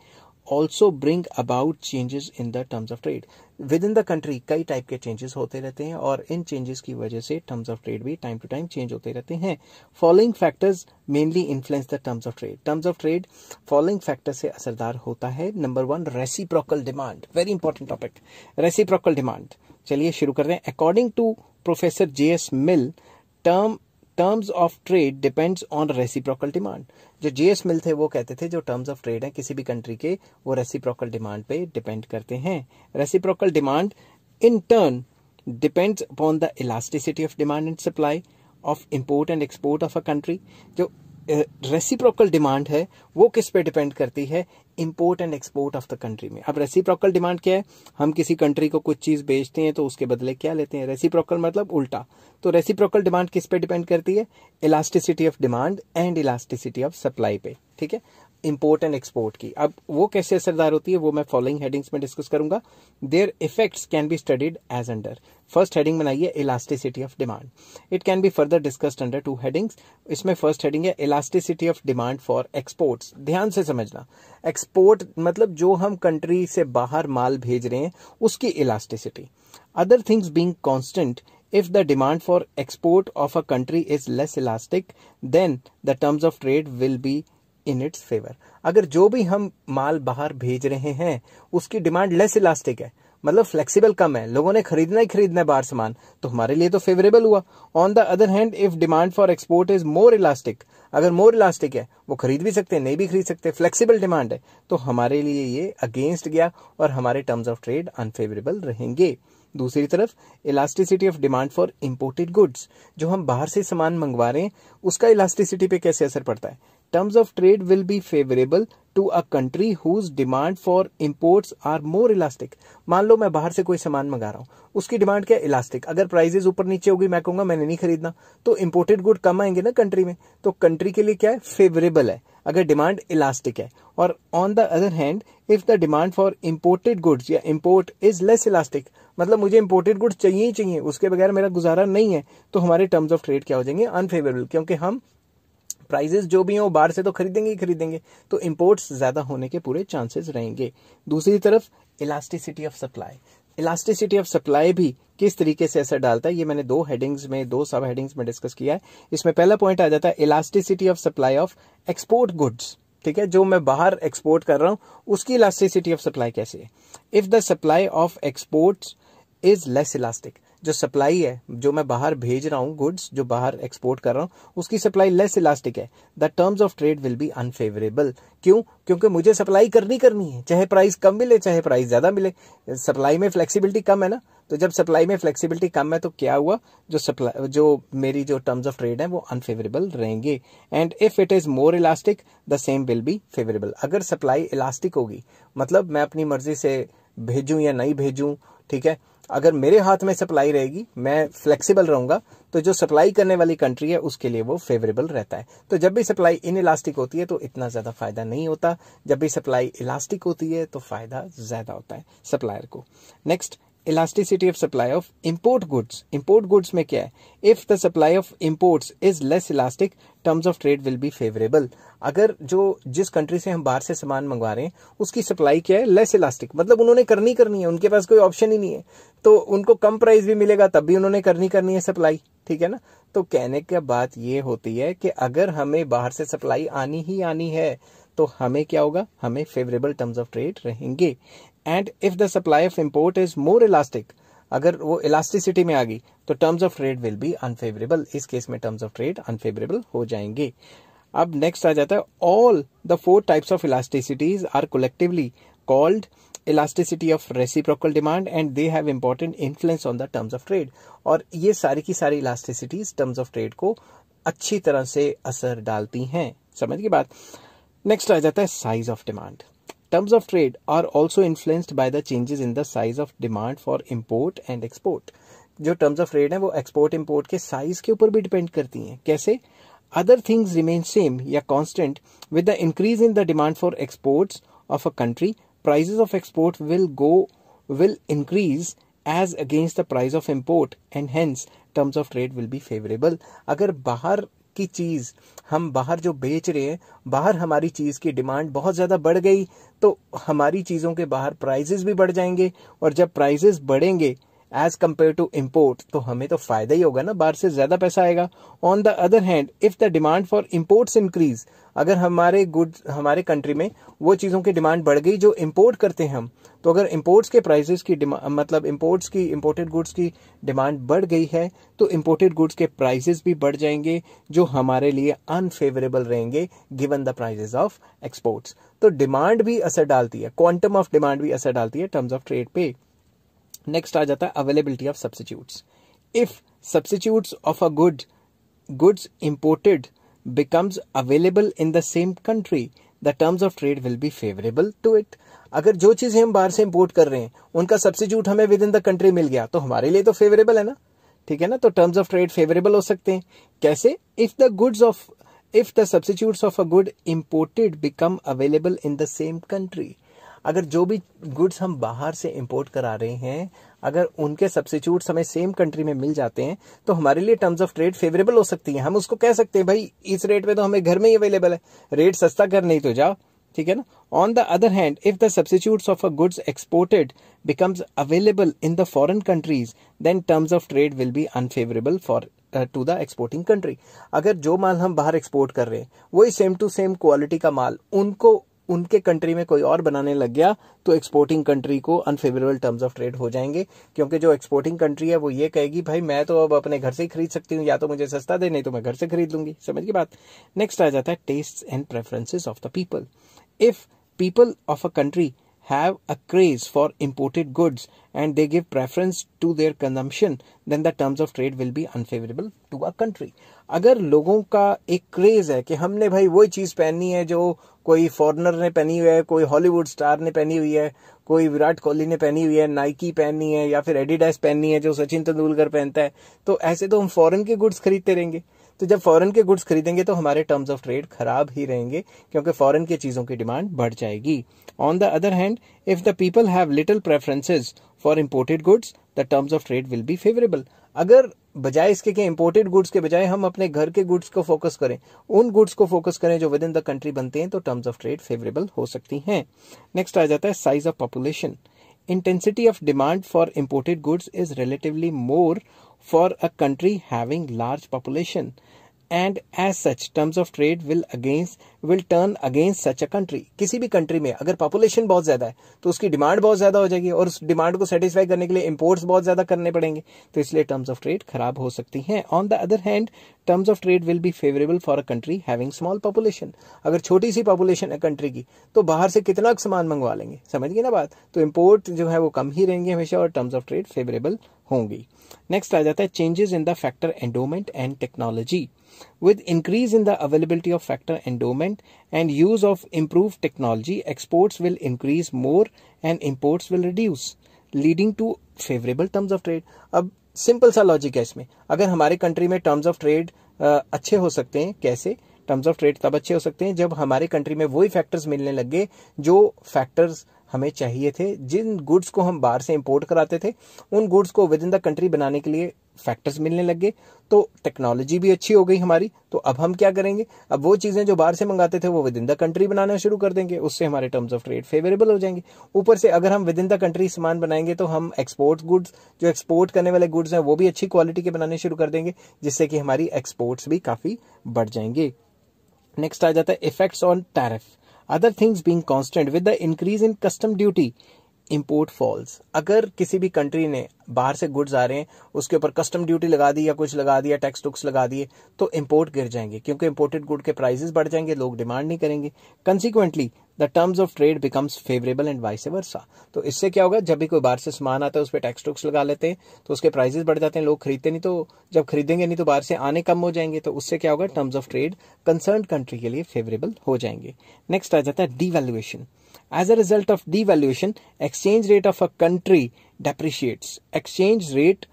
also bring about changes in the terms of trade। Within the country कई टाइप के चेंजेस होते रहते हैं और इन चेंजेस की वजह से टर्म्स ऑफ ट्रेड भी टाइम टू टाइम चेंज होते रहते हैं। Following factors mainly influence the terms of trade. Terms of trade following factor से असरदार होता है। Number 1, reciprocal demand. Very important topic, reciprocal demand. चलिए शुरू करते हैं। According to professor JS Mill, terms of trade depends on reciprocal demand. जो JS Mill थे वो कहते थे जो टर्म्स ऑफ ट्रेड है किसी भी कंट्री के, वो रेसिप्रोकल डिमांड पे डिपेंड करते हैं। Reciprocal demand in turn depends upon the elasticity of demand and supply of import and export of a country. जो रेसिप्रोकल डिमांड है वो किस पे डिपेंड करती है? Import and export of the country में। अब रेसिप्रोकल डिमांड क्या है? हम किसी कंट्री को कुछ चीज बेचते हैं तो उसके बदले क्या लेते हैं? रेसिप्रोकल मतलब उल्टा। तो रेसिप्रोकल डिमांड किस पे डिपेंड करती है? Elasticity of demand and elasticity of supply पे। ठीक है, इंपोर्ट एंड एक्सपोर्ट की। अब वो कैसे असरदार होती है वो मैं फॉलोइंग हेडिंग्स में डिस्कस करूंगा। Their effects can be studied as under. First heading बनाइए elasticity of demand. It can be further discussed under 2 headings. इसमें फर्स्ट हेडिंग है elasticity of demand for exports. ध्यान से समझना, एक्सपोर्ट मतलब जो हम कंट्री से बाहर माल भेज रहे हैं उसकी elasticity. Other things being constant, if the demand for export of a country is less elastic, then the terms of trade will be in its favor। अगर जो भी हम माल बाहर भेज रहे हैं उसकी डिमांड लेस इलास्टिक है, मतलब फ्लेक्सिबल कम है, लोगों ने खरीदना ही खरीदना है बाहर सामान, तो हमारे लिए तो फेवरेबल हुआ। On the other hand, if demand for export is more elastic, अगर मोर इलास्टिक है, वो खरीद भी सकते हैं, नहीं भी खरीद सकते, फ्लेक्सिबल डिमांड है, तो हमारे लिए ये अगेंस्ट गया और हमारे टर्म्स ऑफ ट्रेड अनफेवरेबल रहेंगे। दूसरी तरफ elasticity of demand for imported goods, जो हम बाहर से सामान मंगवा रहे हैं उसका इलास्टिसिटी पे कैसे असर पड़ता है। Terms of trade will be favourable to a country whose demand for imports are more elastic. मान लो मैं बाहर से कोई सामान मंगा रहा हूँ, उसकी डिमांड क्या है, इलास्टिक। अगर प्राइजेस ऊपर नीचे होगी, मैं कहूंगा मैंने नहीं खरीदना, तो इंपोर्टेड गुड कम आएंगे ना कंट्री में, तो कंट्री के लिए क्या है, फेवरेबल है अगर डिमांड इलास्टिक है। और on the other hand if the demand for imported goods या इंपोर्ट इज लेस इलास्टिक, मतलब मुझे इंपोर्टेड गुड्स चाहिए ही चाहिए, उसके बगैर मेरा गुजारा नहीं है, तो हमारे टर्म्स ऑफ ट्रेड क्या हो जाएंगे, अनफेवरेबल, क्योंकि हम प्राइजेस जो भी हो बाहर से तो खरीदेंगे ही खरीदेंगे, तो इंपोर्ट्स ज्यादा होने के पूरे चांसेस रहेंगे। दूसरी तरफ elasticity of supply, elasticity of supply भी किस तरीके से असर डालता है, ये मैंने दो सब हेडिंग्स में डिस्कस किया है। इसमें पहला पॉइंट आ जाता है elasticity of supply of export goods, ठीक है, जो मैं बाहर एक्सपोर्ट कर रहा हूं उसकी इलास्टिसिटी ऑफ सप्लाई कैसे है। If the supply of exports is less elastic, जो सप्लाई है, जो मैं बाहर भेज रहा हूं गुड्स, जो बाहर एक्सपोर्ट कर रहा हूं उसकी सप्लाई लेस इलास्टिक है, the terms of trade will be unfavourable. क्यों? क्योंकि मुझे सप्लाई करनी है, चाहे प्राइस कम मिले चाहे प्राइस ज्यादा मिले, सप्लाई में फ्लेक्सिबिलिटी कम है ना। तो जब सप्लाई में फ्लेक्सिबिलिटी कम है तो क्या हुआ, जो मेरी जो टर्म्स ऑफ ट्रेड है वो अनफेवरेबल रहेंगे। And if it is more elastic the same will be favourable. अगर सप्लाई इलास्टिक होगी, मतलब मैं अपनी मर्जी से भेजूं या नहीं भेजूं, ठीक है, अगर मेरे हाथ में सप्लाई रहेगी, मैं फ्लेक्सिबल रहूंगा, तो जो सप्लाई करने वाली कंट्री है उसके लिए वो फेवरेबल रहता है। तो जब भी सप्लाई इन इलास्टिक होती है तो इतना ज्यादा फायदा नहीं होता, जब भी सप्लाई इलास्टिक होती है तो फायदा ज्यादा होता है सप्लायर को। Next, elasticity of supply of import goods. Import goods में क्या है, if the supply of imports is less elastic terms of trade will be favourable. अगर जिस कंट्री से हम बाहर से सामान मंगवा रहे हैं उसकी सप्लाई क्या है, लेस इलास्टिक, मतलब उन्होंने करनी है, उनके पास कोई ऑप्शन ही नहीं है, तो उनको कम प्राइस भी मिलेगा तब भी उन्होंने करनी है सप्लाई, ठीक है ना। तो कहने की बात ये होती है कि अगर हमें बाहर से सप्लाई आनी है तो हमें क्या होगा, हमें फेवरेबल टर्म्स ऑफ ट्रेड रहेंगे। And if the supply of import is more elastic, अगर वो इलास्टिसिटी में आ गई तो terms of trade will be unfavourable, इस केस में टर्म्स ऑफ ट्रेड अनफेवरेबल हो जाएंगे। अब नेक्स्ट आ जाता है all the 4 types of elasticities are collectively called elasticity of reciprocal demand and they have important influence on the terms of trade. और ये सारी की सारी इलास्टिसिटीज टर्म्स ऑफ ट्रेड को अच्छी तरह से असर डालती हैं, समझ की बात। नेक्स्ट आ जाता है size of demand. Terms of trade are also influenced by the changes in the size of demand for import and export. जो terms of trade है वो export import के size के ऊपर भी depend करती हैं। कैसे? Other things remain same या constant with the increase in the demand for exports of a country, prices of export will increase as against the price of import and hence terms of trade will be favorable. अगर बाहर की चीज हम बाहर जो बेच रहे हैं, बाहर हमारी चीज की डिमांड बहुत ज्यादा बढ़ गई तो हमारी चीजों के बाहर प्राइसेस भी बढ़ जाएंगे, और जब प्राइसेस बढ़ेंगे एज कंपेयर टू इंपोर्ट तो हमें तो फायदा ही होगा ना, बाहर से ज्यादा पैसा आएगा। On the other hand if the demand for imports increase, अगर हमारे कंट्री में वो चीजों की डिमांड बढ़ गई जो इंपोर्ट करते हैं हम, तो अगर इंपोर्ट्स के प्राइसेस की मतलब इंपोर्टेड गुड्स की डिमांड बढ़ गई है तो इंपोर्टेड गुड्स के प्राइसेस भी बढ़ जाएंगे जो हमारे लिए अनफेवरेबल रहेंगे given the prices of exports. तो डिमांड भी असर डालती है, क्वांटम ऑफ डिमांड भी असर डालती है टर्म्स ऑफ ट्रेड पे। नेक्स्ट आ जाता है availability of substitutes. If substitutes of a goods imported becomes available in the same country, the terms of trade will be favorable to it. अगर जो चीजें हम बाहर से इंपोर्ट कर रहे हैं उनका सब्स्टिट्यूट हमें विद इन द कंट्री मिल गया तो हमारे लिए तो फेवरेबल है ना, ठीक है ना। तो टर्म्स ऑफ ट्रेड फेवरेबल हो सकते हैं। कैसे? if the substitutes of a good imported become available in the same country, अगर जो भी गुड्स हम बाहर से इंपोर्ट करा रहे हैं अगर उनके सब्स्टिट्यूट्स हमें सेम कंट्री में मिल जाते हैं तो हमारे लिए टर्म्स ऑफ ट्रेड फेवरेबल हो सकती है। हम उसको कह सकते हैं भाई इस रेट पे तो हमें घर में ही अवेलेबल है, रेट सस्ता कर नहीं तो जाओ, ठीक है ना। On the other hand if the substitutes of a goods exported becomes available in the foreign countries then terms of trade will be unfavourable for to the exporting country. अगर जो माल हम बाहर एक्सपोर्ट कर रहे हैं वही सेम टू सेम क्वालिटी का माल उनको उनके कंट्री में कोई और बनाने लग गया तो एक्सपोर्टिंग कंट्री को अनफेवरेबल टर्म्स ऑफ ट्रेड हो जाएंगे, क्योंकि जो एक्सपोर्टिंग कंट्री है वो ये कहेगी भाई मैं तो अब अपने घर से ही खरीद सकती हूँ, या तो मुझे सस्ता दे, नहीं तो मैं घर से खरीद लूंगी। समझ की बात। नेक्स्ट आ जाता है taste and preferences of the people. If people of a country have a craze for imported goods and they give preference to their consumption, then the terms of trade will be unfavorable to a country. अगर लोगों का एक craze है कि हमने भाई वही चीज पहननी है जो कोई फॉरेनर ने पहनी हुई है, कोई हॉलीवुड स्टार ने पहनी हुई है, कोई विराट कोहली ने पहनी हुई है, नाइकी पहननी है या फिर एडिडास पहननी है जो सचिन तेंदुलकर पहनता है, तो ऐसे तो हम फॉरेन के गुड्स खरीदते रहेंगे। तो जब फॉरेन के गुड्स खरीदेंगे तो हमारे टर्म्स ऑफ ट्रेड खराब ही रहेंगे, क्योंकि फॉरेन की चीजों की डिमांड बढ़ जाएगी। On the other hand, if the people have little preferences for imported goods, the terms of trade will be favourable. अगर बजाय इसके कि इंपोर्टेड गुड्स के बजाय हम अपने घर के गुड्स को फोकस करें, उन गुड्स को फोकस करें जो विद इन द कंट्री बनते हैं, तो टर्म्स ऑफ ट्रेड फेवरेबल हो सकती हैं। नेक्स्ट आ जाता है size of population. Intensity of demand for imported goods is relatively more for a country having large population, and as such terms of trade will turn against such a country. किसी भी country में अगर population बहुत ज्यादा है तो उसकी demand बहुत ज्यादा हो जाएगी, और उस डिमांड को सेटिस्फाई करने के लिए इंपोर्ट्स बहुत ज्यादा करने पड़ेंगे, तो इसलिए टर्म्स ऑफ ट्रेड खराब हो सकती हैं। On the other hand, terms of trade will be favourable for a country having small population. अगर छोटी सी पॉपुलेशन है कंट्री की तो बाहर से कितना सामान मंगवा लेंगे, समझ गए ना बात। तो इंपोर्ट जो है वो कम ही रहेंगे हमेशा, और टर्म्स ऑफ ट्रेड फेवरेबल होंगी। नेक्स्ट आ जाता है changes in the factor endowment and technology. With increase in the availability of factor endowment and use of improved technology, exports will increase more and imports will reduce, leading to favorable terms of trade. अब simple सा logic है इसमें। अगर हमारे country में terms of trade अच्छे हो सकते हैं, कैसे? टर्म्स ऑफ ट्रेड तब अच्छे हो सकते हैं जब हमारे कंट्री में वही फैक्टर्स मिलने लग गए जो फैक्टर्स हमें चाहिए थे। जिन गुड्स को हम बाहर से इंपोर्ट कराते थे, उन गुड्स को विद इन द कंट्री बनाने के लिए फैक्टर्स मिलने लग गए, तो टेक्नोलॉजी भी अच्छी हो गई हमारी। तो अब हम क्या करेंगे, अब वो चीजें जो बाहर से मंगाते थे वो विद इन द कंट्री बनाना शुरू कर देंगे, उससे हमारे टर्म्स ऑफ ट्रेड फेवरेबल हो जाएंगे। ऊपर से अगर हम विद इन द कंट्री सामान बनाएंगे तो हम एक्सपोर्ट गुड्स, जो एक्सपोर्ट करने वाले गुड्स हैं, वो भी अच्छी क्वालिटी के बनाने शुरू कर देंगे, जिससे कि हमारी एक्सपोर्ट्स भी काफी बढ़ जाएंगे। नेक्स्ट आ जाता है effects on tariff. Other things being constant, with the increase in custom duty import falls. अगर किसी भी कंट्री ने बाहर से गुड्स आ रहे हैं उसके ऊपर कस्टम ड्यूटी लगा दी या कुछ लगा दिया, टैक्स टुक्स लगा दिए, तो इंपोर्ट गिर जाएंगे, क्योंकि इंपोर्टेड गुड के प्राइसेस बढ़ जाएंगे, लोग डिमांड नहीं करेंगे। Consequently the terms of trade becomes favourable and vice versa. तो इससे क्या होगा, जब भी कोई बाहर से सामान आता है उस पर टैक्स टुक्स लगा लेते हैं तो उसके प्राइसेस बढ़ जाते हैं, लोग खरीदते नहीं, तो जब खरीदेंगे नहीं तो बाहर से आने कम हो जाएंगे, तो उससे क्या होगा, terms of trade concern country के लिए फेवरेबल हो जाएंगे। नेक्स्ट आ जाता है devaluation. As a result of devaluation, exchange rate of a country depreciates. Exchange rate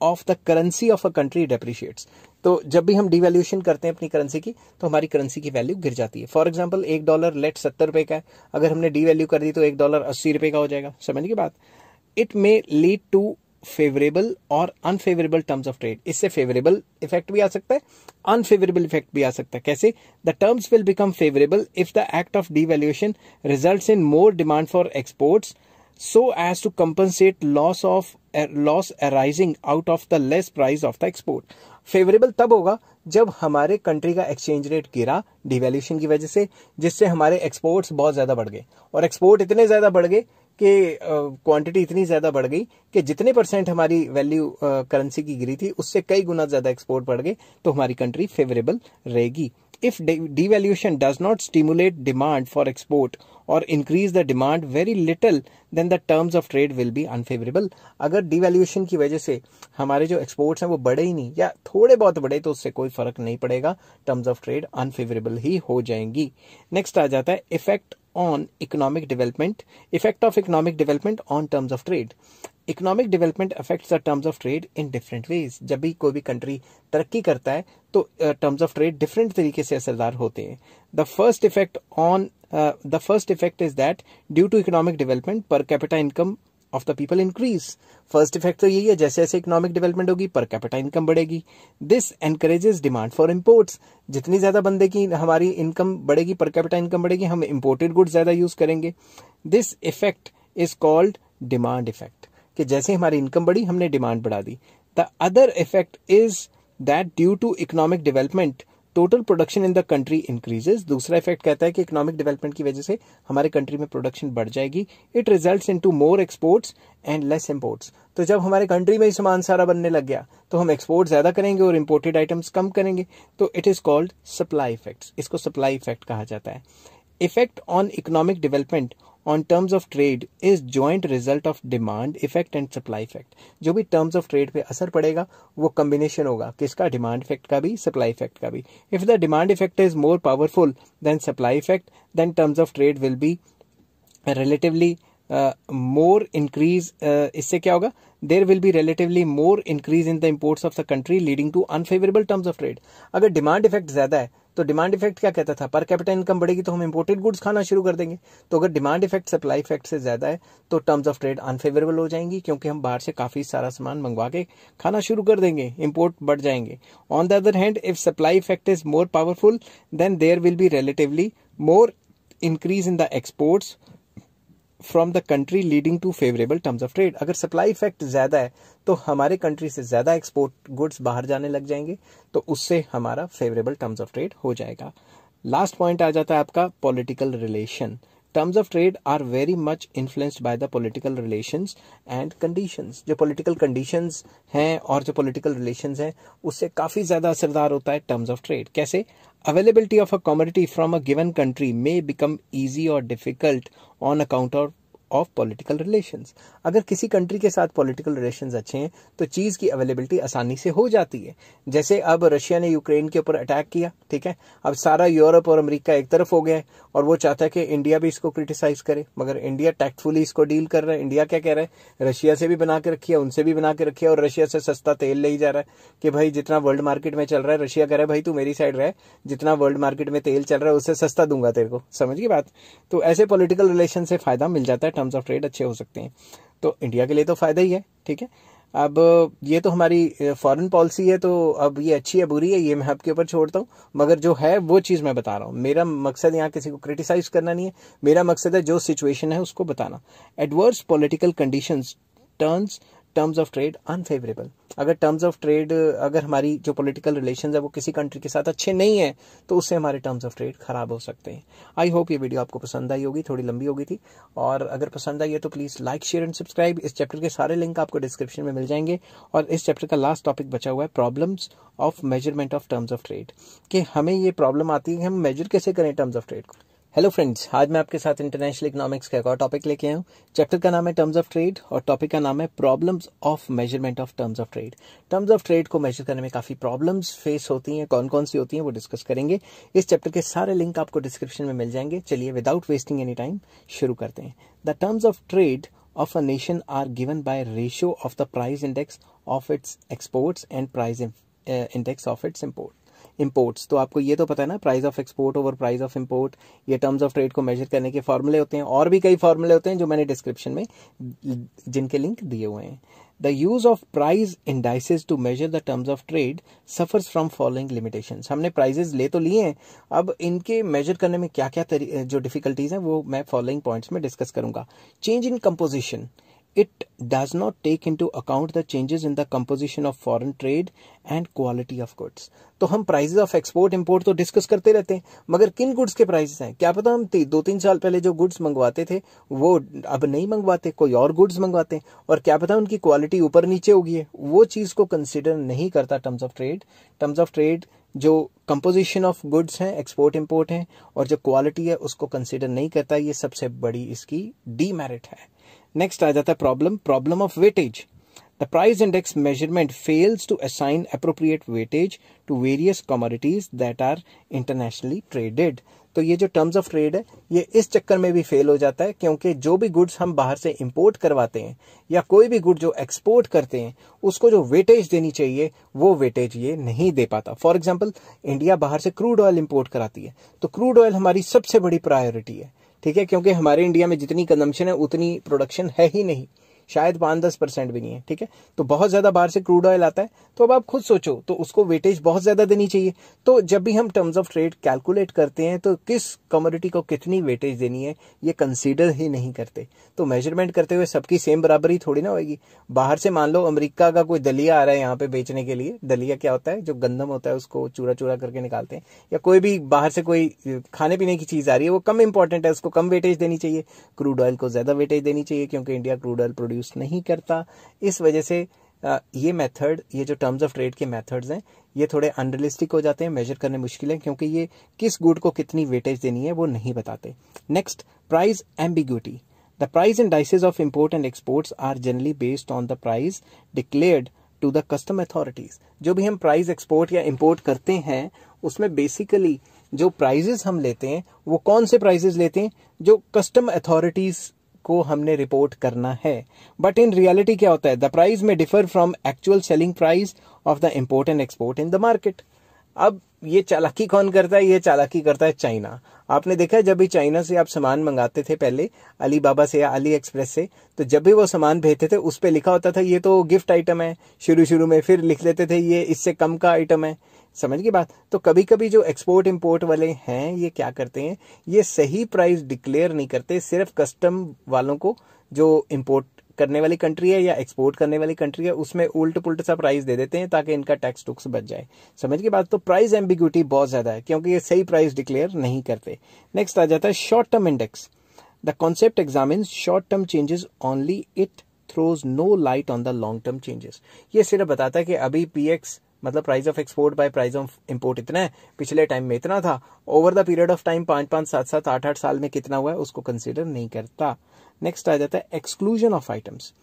of the currency of a country depreciates. तो जब भी हम डिवैल्यूएशन करते हैं अपनी करेंसी की, तो हमारी करेंसी की वैल्यू गिर जाती है। फॉर एग्जांपल $1 लेट 70 रुपए का है, अगर हमने डिवैल्यू कर दी तो $1 80 रुपए का हो जाएगा। समझ की बात। It may lead to favourable और अनफेवरेबल टर्म्स ऑफ ट्रेड। इससे फेवरेबल इफेक्ट भी आ सकता है, अनफेवरेबल इफेक्ट भी आ सकता है। कैसे? The terms will become favourable if the act of devaluation results in more demand for exports so as to compensate loss arising out of the less price of the export. Favourable तब होगा जब हमारे country का exchange rate गिरा devaluation की वजह से, जिससे हमारे एक्सपोर्ट्स बहुत ज्यादा बढ़ गए, और एक्सपोर्ट इतने ज्यादा बढ़ गए कि क्वांटिटी इतनी ज्यादा बढ़ गई कि जितने % हमारी वैल्यू करेंसी की गिरी थी उससे कई गुना ज्यादा एक्सपोर्ट बढ़ गए, तो हमारी कंट्री फेवरेबल रहेगी। If devaluation does not stimulate demand for export or increase the demand very little, then the terms of trade will be unfavorable. अगर devaluation की वजह से हमारे जो exports हैं वो बढ़े ही नहीं या थोड़े बहुत बढ़े तो उससे कोई फर्क नहीं पड़ेगा, terms of trade unfavorable ही हो जाएंगी। Next आ जाता है effect on economic development. Effect of economic development on terms of trade. Economic development affects the terms of trade in different ways. जब भी कोई भी कंट्री तरक्की करता है तो टर्म्स ऑफ ट्रेड डिफरेंट तरीके से असरदार होते हैं। The first effect is that due to economic development per capita income of the people increase. First effect तो यही है, जैसे जैसे इकोनॉमिक डेवलपमेंट होगी पर कैपिटा इनकम बढ़ेगी। This encourages demand for imports. जितनी ज्यादा बंदे की हमारी इनकम बढ़ेगी, पर कैपिटा इनकम बढ़ेगी, हम इम्पोर्टेड गुड्स ज्यादा यूज करेंगे। This effect is called demand effect, कि जैसे हमारी इनकम बढ़ी हमने डिमांड बढ़ा दी। The other effect is that due to economic development total production in the country increases. दूसरा इफेक्ट कहता है कि इकोनॉमिक डेवलपमेंट की वजह से हमारे कंट्री में प्रोडक्शन बढ़ जाएगी। It results into more exports and less imports. तो जब हमारे कंट्री में ही सामान सारा बनने लग गया तो हम एक्सपोर्ट ज्यादा करेंगे और इंपोर्टेड आइटम्स कम करेंगे, तो it is called supply effects. इसको सप्लाई इफेक्ट कहा जाता है। Effect on economic development on terms of trade is joint result of demand effect and supply effect. जो भी टर्म्स ऑफ ट्रेड पे असर पड़ेगा वो कॉम्बिनेशन होगा किसका, डिमांड इफेक्ट का भी, सप्लाई इफेक्ट का भी। If the demand effect is more powerful than supply effect, then terms of trade will be relatively more increase. इससे क्या होगा, there will be relatively more increase in the imports of the country leading to unfavourable terms of trade. अगर demand effect ज्यादा है तो demand effect क्या कहता था, पर कैपिटा इनकम बढ़ेगी तो हम इंपोर्टेड गुड्स खाना शुरू कर देंगे। तो अगर डिमांड इफेक्ट सप्लाई इफेक्ट से ज्यादा है तो टर्म्स ऑफ ट्रेड अनफेवरेबल हो जाएंगी, क्योंकि हम बाहर से काफी सारा सामान मंगवा के खाना शुरू कर देंगे, इंपोर्ट बढ़ जाएंगे। On the other hand, if supply effect is more powerful then there will be relatively more increase in the exports from the country leading to favourable terms of trade. अगर सप्लाई इफेक्ट ज्यादा है तो हमारे country से ज्यादा export goods बाहर जाने लग जाएंगे, तो उससे हमारा फेवरेबल टर्म्स ऑफ ट्रेड हो जाएगा। लास्ट पॉइंट आ जाता है आपका political relation. Terms of trade are very much influenced by the political relations and conditions. जो पॉलिटिकल कंडीशंस हैं और जो पॉलिटिकल रिलेशंस हैं उससे काफी ज्यादा असरदार होता है टर्म्स ऑफ ट्रेड। कैसे, availability of a commodity from a given country may become easy और difficult on account of political relations. अगर किसी कंट्री के साथ पॉलिटिकल रिलेशंस अच्छे हैं तो चीज की अवेलेबिलिटी आसानी से हो जाती है। जैसे अब रशिया ने यूक्रेन के ऊपर अटैक किया, ठीक है, अब सारा यूरोप और अमेरिका एक तरफ हो गया है और वो चाहता है कि इंडिया भी इसको क्रिटिसाइज करे, मगर इंडिया टैक्टफुली इसको डील कर रहा है। इंडिया क्या कह रहा है, रशिया से भी बना के रखिए, उनसे भी बना के रखिए और रशिया से सस्ता तेल ले ही जा रहा है कि भाई जितना वर्ल्ड मार्केट में चल रहा है, रशिया कह रहा है भाई तू मेरी साइड रहे, जितना वर्ल्ड मार्केट में तेल चल रहा है उससे सस्ता दूंगा तेरे को। समझ गई बात। तो ऐसे पॉलिटिकल रिलेशन से फायदा मिल जाता है, टर्म्स ऑफ ट्रेड अच्छे हो सकते हैं। तो इंडिया के लिए तो फायदा ही है, ठीक है। अब ये तो हमारी फॉरेन पॉलिसी है, तो अब ये अच्छी है बुरी है ये मैं आपके ऊपर छोड़ता हूँ, मगर जो है वो चीज मैं बता रहा हूँ। मेरा मकसद यहाँ किसी को क्रिटिसाइज करना नहीं है, मेरा मकसद है जो सिचुएशन है उसको बताना। Adverse political conditions turns terms of trade unfavourable. अगर टर्म्स ऑफ ट्रेड, अगर हमारी जो पॉलिटिकल रिलेशंस है वो किसी कंट्री के साथ अच्छे नहीं है तो उससे हमारे टर्म्स ऑफ ट्रेड खराब हो सकते हैं। आई होप ये वीडियो आपको पसंद आई होगी, थोड़ी लंबी हो गई थी, और अगर पसंद आई है तो please like share and subscribe. इस चैप्टर के सारे लिंक आपको डिस्क्रिप्शन में मिल जाएंगे। और इस चैप्टर का लास्ट टॉपिक बचा हुआ है problems of measurement of terms of trade, कि हमें ये प्रॉब्लम आती है कि हम मेजर कैसे करें टर्म्स ऑफ ट्रेड को। हेलो फ्रेंड्स, आज मैं आपके साथ इंटरनेशनल इकोनॉमिक्स का एक और टॉपिक लेके आया हूँ। चैप्टर का नाम है टर्म्स ऑफ ट्रेड और टॉपिक का नाम है problems of measurement of terms of trade. Terms of trade को मेजर करने में काफी प्रॉब्लम्स फेस होती हैं, कौन कौन सी होती हैं वो डिस्कस करेंगे। इस चैप्टर के सारे लिंक आपको डिस्क्रिप्शन में मिल जाएंगे। चलिए विदाउट वेस्टिंग एनी टाइम शुरू करते हैं। The terms of trade of a nation are given by ratio of the price index of its exports and price index of its imports। तो आपको ये तो पता है ना, price of export over price of import, ये terms of trade को major करने के फॉर्मूले होते हैं। और भी कई फॉर्मूले होते हैं जो मैंने डिस्क्रिप्शन में जिनके लिंक दिए हुए हैं। The use of price indices to measure the terms of trade suffers from following limitations। हमने प्राइजेस ले तो लिए हैं, अब इनके मेजर करने में क्या क्या जो डिफिकल्टीज हैं वो मैं फॉलोइंग पॉइंट्स में डिस्कस करूंगा। Change in composition, it does not take into account the changes in the composition of foreign trade and quality of goods। तो हम प्राइसेस ऑफ एक्सपोर्ट इंपोर्ट तो डिस्कस करते रहते हैं, मगर किन गुड्स के प्राइसेस हैं क्या पता। हम 2-3 साल पहले जो गुड्स मंगवाते थे वो अब नहीं मंगवाते, कोई और गुड्स मंगवाते हैं, और क्या पता उनकी क्वालिटी ऊपर नीचे हो गई है, वो चीज को कंसिडर नहीं करता terms of trade. Terms of trade जो कंपोजिशन ऑफ गुड्स हैं, एक्सपोर्ट इंपोर्ट हैं, और जो क्वालिटी है उसको कंसिडर नहीं करता। ये सबसे बड़ी इसकी डीमेरिट है। नेक्स्ट आ जाता है problem of weightage. The price index measurement fails to assign appropriate weightage to various commodities that are internationally traded. तो ये जो टर्म्स ऑफ ट्रेड है ये इस चक्कर में भी फेल हो जाता है, क्योंकि जो भी गुड्स हम बाहर से इंपोर्ट करवाते हैं या कोई भी गुड जो एक्सपोर्ट करते हैं उसको जो वेटेज देनी चाहिए वो वेटेज ये नहीं दे पाता। फॉर एग्जाम्पल, इंडिया बाहर से क्रूड ऑयल इंपोर्ट कराती है, तो क्रूड ऑयल हमारी सबसे बड़ी प्रायोरिटी है, ठीक है, क्योंकि हमारे इंडिया में जितनी कंजम्पशन है उतनी प्रोडक्शन है ही नहीं, शायद 5-10% भी नहीं है, ठीक है। तो बहुत ज्यादा बाहर से क्रूड ऑयल आता है, तो अब आप खुद सोचो, तो उसको वेटेज बहुत ज्यादा देनी चाहिए। तो जब भी हम टर्म्स ऑफ ट्रेड कैलकुलेट करते हैं तो किस कमोडिटी को कितनी वेटेज देनी है ये कंसीडर ही नहीं करते। तो मेजरमेंट करते हुए सबकी सेम बराबरी थोड़ी ना होगी। बाहर से मान लो अमेरिका का कोई दलिया आ रहा है यहाँ पे बेचने के लिए। दलिया क्या होता है, जो गंदम होता है उसको चूरा चूरा करके निकालते हैं, या कोई भी बाहर से कोई खाने पीने की चीज आ रही है, वो कम इंपॉर्टेंट है, उसको कम वेटेज देनी चाहिए। क्रूड ऑयल को ज्यादा वेटेज देनी चाहिए क्योंकि इंडिया क्रूड ऑयल प्रोड्यूस नहीं करता। इस वजह से ये मेथड, ये जो टर्म्स ऑफ ट्रेड के मेथड्स हैं, ये थोड़े अनरियलिस्टिक हो जाते हैं, मेजर करने मुश्किल है, क्योंकि ये किस गुड को कितनी वेटेज देनी है वो नहीं बताते। Next, price ambiguity. The price indices of import and exports are generally based on the price declared to the custom authorities. जो भी हम प्राइस एक्सपोर्ट या इंपोर्ट करते हैं उसमें बेसिकली जो प्राइजेस हम लेते हैं वो कौन से प्राइजेस लेते हैं, जो कस्टम अथॉरिटीज को हमने रिपोर्ट करना है। बट इन रियलिटी क्या होता है, द प्राइस में differ from actual selling price of the import and export in the market. अब ये चालाकी कौन करता है, ये चालाकी करता है चाइना। आपने देखा है जब भी चाइना से आप सामान मंगाते थे पहले, अली बाबा से या अली एक्सप्रेस से, तो जब भी वो सामान भेजते थे उस पे लिखा होता था ये तो गिफ्ट आइटम है शुरू में, फिर लिख लेते थे ये इससे कम का आइटम है। समझ की बात। तो कभी कभी जो एक्सपोर्ट इंपोर्ट वाले हैं ये क्या करते हैं, ये सही प्राइस डिक्लेयर नहीं करते, सिर्फ कस्टम वालों को, जो इंपोर्ट करने वाली कंट्री है या एक्सपोर्ट करने वाली कंट्री है, उसमें उल्ट पुल्ट सा प्राइस दे देते हैं ताकि इनका टैक्स टुक्स बच जाए। समझ की बात। तो प्राइस एम्बिग्यूटी बहुत ज्यादा है क्योंकि ये सही प्राइस डिक्लेयर नहीं करते। नेक्स्ट आ जाता है short term index. The concept examines short term changes only, it throws no light on the long term changes. ये सिर्फ बताता है कि अभी पीएक्स मतलब price of export by price of import इतना है, पिछले टाइम में इतना था, over the period of time 5-5, 7-7, 8-8 साल में कितना हुआ है उसको कंसीडर नहीं करता। नेक्स्ट आ जाता है exclusion of items.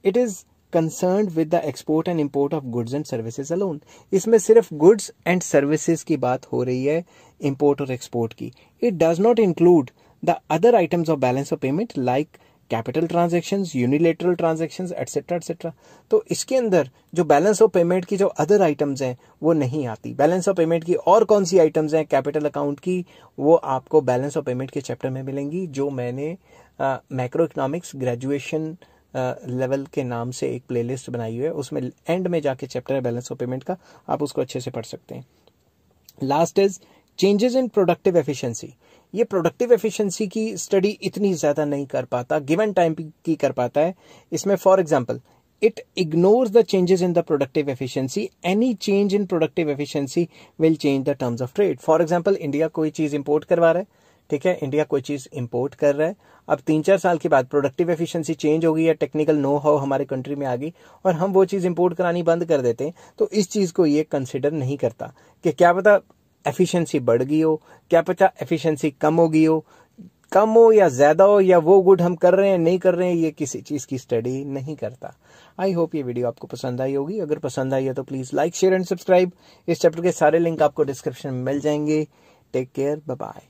It is concerned with the export and import of goods and services alone. इसमें सिर्फ गुड्स एंड सर्विसेज की बात हो रही है, इंपोर्ट और एक्सपोर्ट की। It does not include the other items of balance of payment like capital transactions, unilateral transactions, etcetera etcetera. तो इसके अंदर जो बैलेंस ऑफ पेमेंट की जो अदर आइटम्स हैं वो नहीं आती। बैलेंस ऑफ पेमेंट की और कौन सी आइटम्स हैं कैपिटल अकाउंट की, वो आपको बैलेंस ऑफ पेमेंट के चैप्टर में मिलेंगी, जो मैंने मैक्रो इकोनॉमिक्स ग्रेजुएशन लेवल के नाम से एक प्लेलिस्ट बनाई हुई है, उसमें एंड में जाके चैप्टर है बैलेंस ऑफ पेमेंट का, आप उसको अच्छे से पढ़ सकते हैं। Last is changes in productive efficiency. ये प्रोडक्टिव एफिशिएंसी की स्टडी इतनी ज्यादा नहीं कर पाता, गिवन टाइम की कर पाता है। इसमें for example it ignores the changes in the productive efficiency, any change in productive efficiency will change the terms of trade. For example India कोई चीज इंपोर्ट करवा रहा है, ठीक है, इंडिया कोई चीज इंपोर्ट कर रहा है, अब 3-4 साल के बाद प्रोडक्टिव एफिशिएंसी चेंज हो गई या टेक्निकल नो हाउ हमारे कंट्री में आ गई और हम वो चीज इंपोर्ट करानी बंद कर देते हैं, तो इस चीज को ये कंसिडर नहीं करता कि क्या पता एफिशिएंसी बढ़ गई हो, क्या पता एफिशिएंसी कम हो गई हो, कम हो या ज्यादा हो, या वो गुड हम कर रहे हैं नहीं कर रहे हैं, ये किसी चीज की स्टडी नहीं करता। आई होप ये वीडियो आपको पसंद आई होगी। अगर पसंद आई है तो please like, share and subscribe. इस चैप्टर के सारे लिंक आपको डिस्क्रिप्शन में मिल जाएंगे। Take care, bye bye.